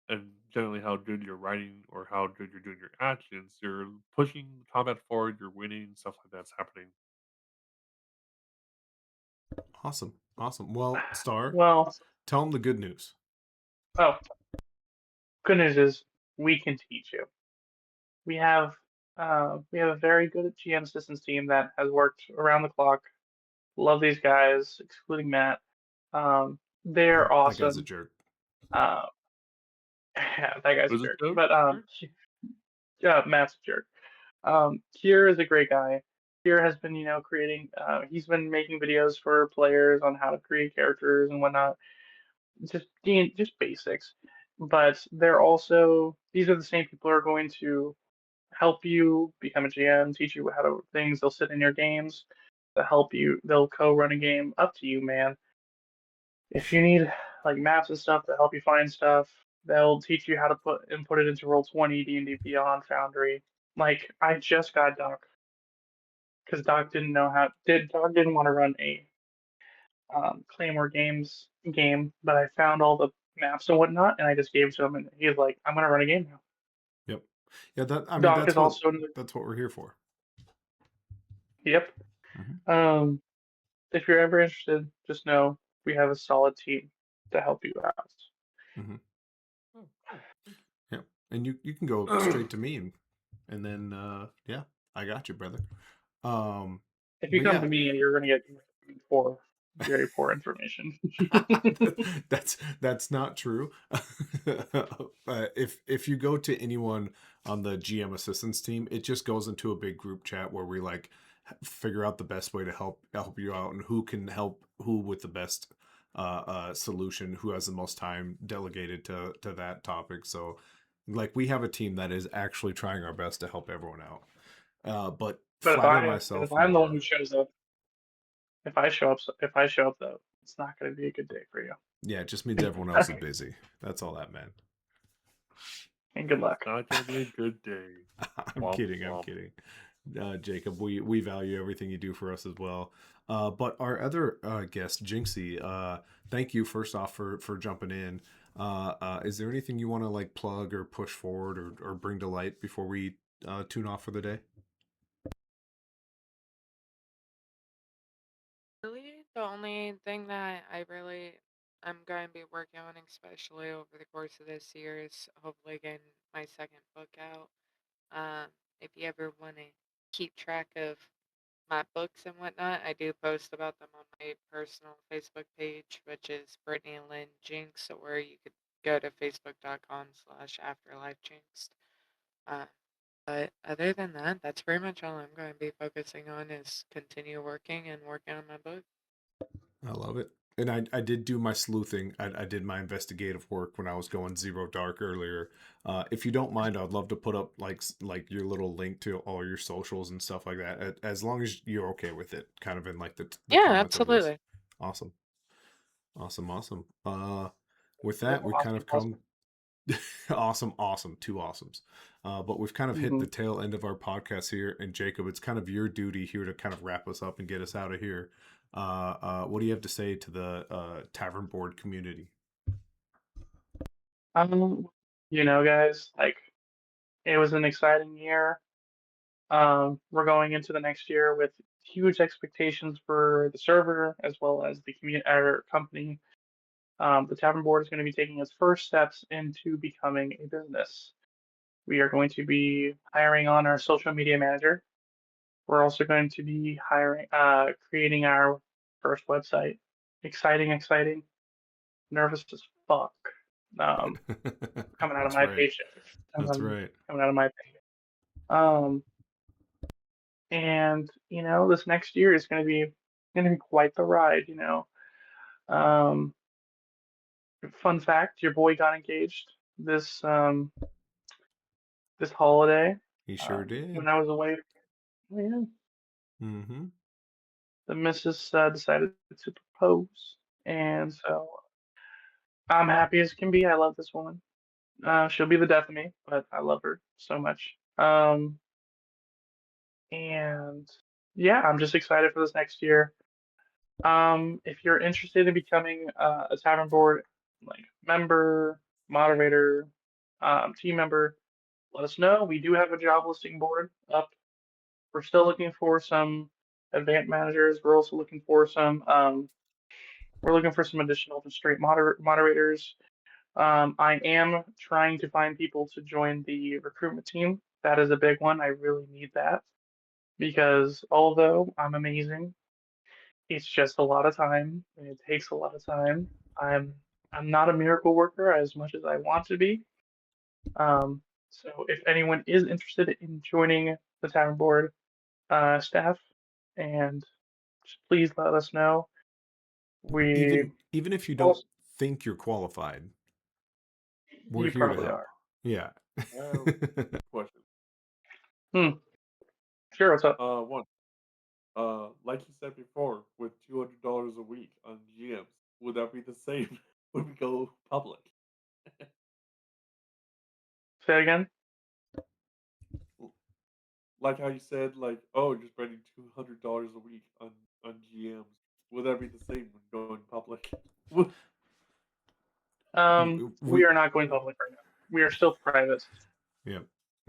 S3: and generally how good you're writing or how good you're doing your actions. You're pushing combat forward. You're winning. Stuff like that's happening.
S2: Awesome, awesome. Well, Star,
S4: Well,
S2: tell them the good news.
S4: oh, good news is we can teach you. We have we have a very good GM assistance team that has worked around the clock. Love these guys, excluding Matt. They're
S2: That guy's a
S4: awesome.
S2: jerk.
S4: Uh, yeah, that guy's a
S3: Was it
S4: jerk.
S3: joke?
S4: But
S3: Sure.
S4: yeah, Matt's a jerk. Kier is a great guy. Kier has been, creating. He's been making videos for players on how to create characters and whatnot. Just basics. But these are the same people who are going to help you become a GM, teach you how to things. They'll sit in your games to help you. They'll co-run a game. Up to you, man. If you need like maps and stuff to help you find stuff, they'll teach you how to put it into Roll20, D&D Beyond, Foundry. Like I just got Doc because Doc didn't want to run a Claymore Games game, but I found all the maps and whatnot, and I just gave it to him, and he's like, "I'm gonna run a game now."
S2: Yep. Yeah.
S4: Doc is also
S2: That's what we're here for.
S4: yep.
S2: Mhm.
S4: If you're ever interested, just know we have a solid team to help you out.
S2: Mhm.
S3: Oh, cool. Thank
S2: Yeah, and you can go straight to me, and then yeah, I got you, brother. Um,
S4: If you
S2: but
S4: come
S2: yeah,
S4: to me, you're gonna get poor, very poor information.
S2: that's not true. If you go to anyone on the GM assistance team, it just goes into a big group chat where we like figure out the best way to help you out and who can help who with the best solution, who has the most time delegated to that topic. So like we have a team that is actually trying our best to help everyone out. But
S4: But
S2: flatter myself
S4: if I'm the one
S2: more.
S4: who shows up, if I show up though, it's not gonna be a good day for you.
S2: Yeah, it just means everyone else is busy. That's all that meant.
S4: And good luck.
S3: Not gonna be a good day.
S2: I'm
S3: Womp
S2: kidding. I'm
S3: womp.
S2: kidding. Jacob, we value everything you do for us as well. But our other guest, Jinxxy, thank you first off for jumping in. Is there anything you want to like plug or push forward or bring to light before we tune off for the day?
S5: really, the only thing that I really I'm going to be working on, especially over the course of this year, is hopefully getting my second book out. If you ever want to keep track of my books and whatnot, I do post about them on my personal Facebook page, which is Brittany Lynn Jinx, or you could go to facebook.com/afterlifejinxed. Uh, but other than that, that's pretty much all I'm going to be focusing on is continue working and working on my book.
S2: I love it. And I did do my sleuthing. I did my investigative work when I was going zero dark earlier. If you don't mind, I'd love to put up like your little link to all your socials and stuff like that, as long as you're okay with it, kind of in like the
S5: Yeah,
S2: comments of this.
S5: absolutely.
S2: Awesome, awesome. With
S4: Yeah,
S2: that, we kind of
S4: awesome.
S2: come awesome, two awesomes. But we've kind of hit the tail end of our podcast here, and Jacob, it's kind of your duty here to kind of wrap us up and get us out of here. What do you have to say to the Tavern Board community?
S4: Guys, like it was an exciting year. We're going into the next year with huge expectations for the server as well as the our company. The Tavern Board is going to be taking its first steps into becoming a business. We are going to be hiring on our social media manager. We're also going to be creating our first website. Exciting. Nervous as fuck. Coming out of
S2: That's
S4: my
S2: right.
S4: paycheck.
S2: That's right.
S4: Coming out of my paycheck. And this next year is going to be quite the ride. Um, Fun fact: your boy got engaged this holiday.
S2: He sure did.
S4: When I was away. Oh, yeah.
S2: Mm-hmm.
S4: The missus decided to propose, and so I'm happy as can be. I love this woman. She'll be the death of me, but I love her so much. And yeah, I'm just excited for this next year. If you're interested in becoming a Tavern Board like member, moderator, team member, let us know. We do have a job listing board up. We're still looking for some advanced managers. We're also looking for some additional just straight moderators. I am trying to find people to join the recruitment team. That is a big one. I really need that because although I'm amazing, it's just a lot of time and it takes a lot of time. I'm not a miracle worker as much as I want to be. So if anyone is interested in joining the Tavern Board staff, and just please let us know. We
S2: Even if you don't
S4: also,
S2: think you're qualified, we're
S4: you
S2: here to
S4: probably
S2: help.
S4: are.
S2: Yeah.
S3: Question.
S4: Sure, what's up?
S3: One. Like you said before, with $200 a week on GMs, would that be the same when we go public?
S4: Say it again.
S3: Like how you said, like, oh, you're spending $200 a week on GMs. Would that be the same when going public?
S4: We are not going public right now. We are still private.
S2: Yeah.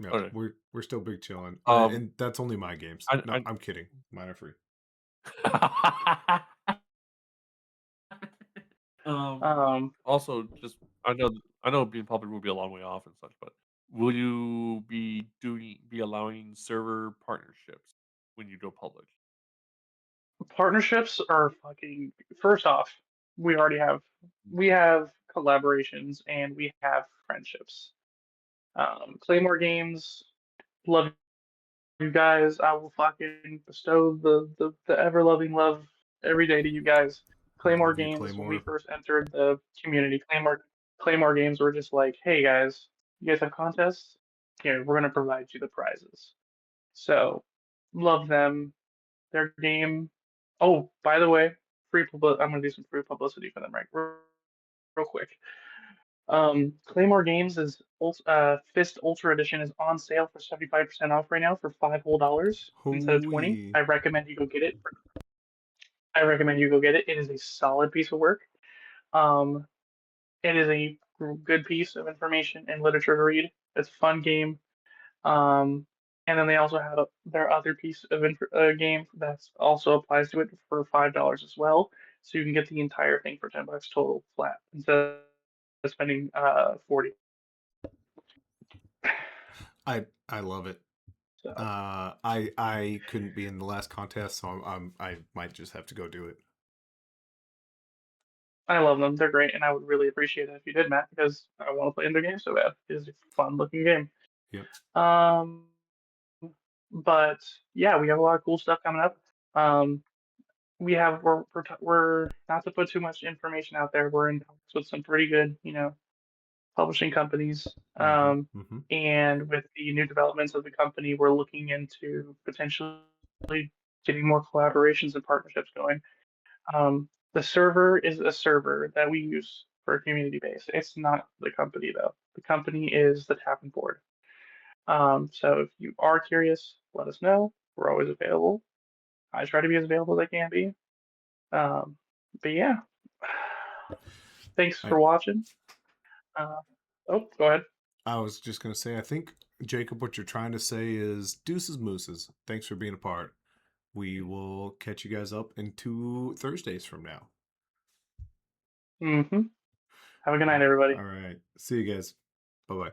S3: Okay.
S2: We're still big chilling.
S3: Um,
S2: And that's only my games.
S3: I-
S2: No,
S3: I-
S2: I'm kidding. Mine are free.
S3: Also, just I know being public will be a long way off and such, but will you be allowing server partnerships when you go public?
S4: Partnerships are fucking. First off, we have collaborations and we have friendships. Claymore Games, love you guys. I will fucking bestow the ever loving love every day to you guys. Claymore
S2: Love you,
S4: Games, when we
S2: Claymore.
S4: first entered the community, Claymore Games were just like, hey guys, you guys have contests? Here, we're gonna provide you the prizes. So, love them. Their game. Oh, by the way, I'm gonna do some free publicity for them, right? Real quick. Claymore Games is Fist Ultra Edition is on sale for 75% off right now for $5 whole instead of 20.
S2: Hooey.
S4: I recommend you go get it. It is a solid piece of work. It is a good piece of information and literature to read. It's a fun game. And then they also have their other piece of game that also applies to it for $5 as well. so you can get the entire thing for $10 total flat instead of spending 40.
S2: I love it.
S4: So
S2: I couldn't be in the last contest, so I might just have to go do it.
S4: I love them. They're great, and I would really appreciate it if you did, Matt, because I want to play in their game so bad. It's a fun looking game.
S2: Yep.
S4: But yeah, we have a lot of cool stuff coming up. We're not to put too much information out there. We're in talks with some pretty good, publishing companies.
S2: Mm-hmm.
S4: And with the new developments of the company, we're looking into potentially getting more collaborations and partnerships going. The server is a server that we use for a community base. It's not the company though. The company is the Tavern Board. So if you are curious, let us know. We're always available. I try to be as available as I can be. But yeah, thanks for watching. Oh, go ahead.
S2: I was just gonna say, I think, Jacob, what you're trying to say is deuces mooses. Thanks for being a part. We will catch you guys up in 2 Thursdays from now.
S4: Have a good night, everybody.
S2: All right. See you guys. Bye-bye.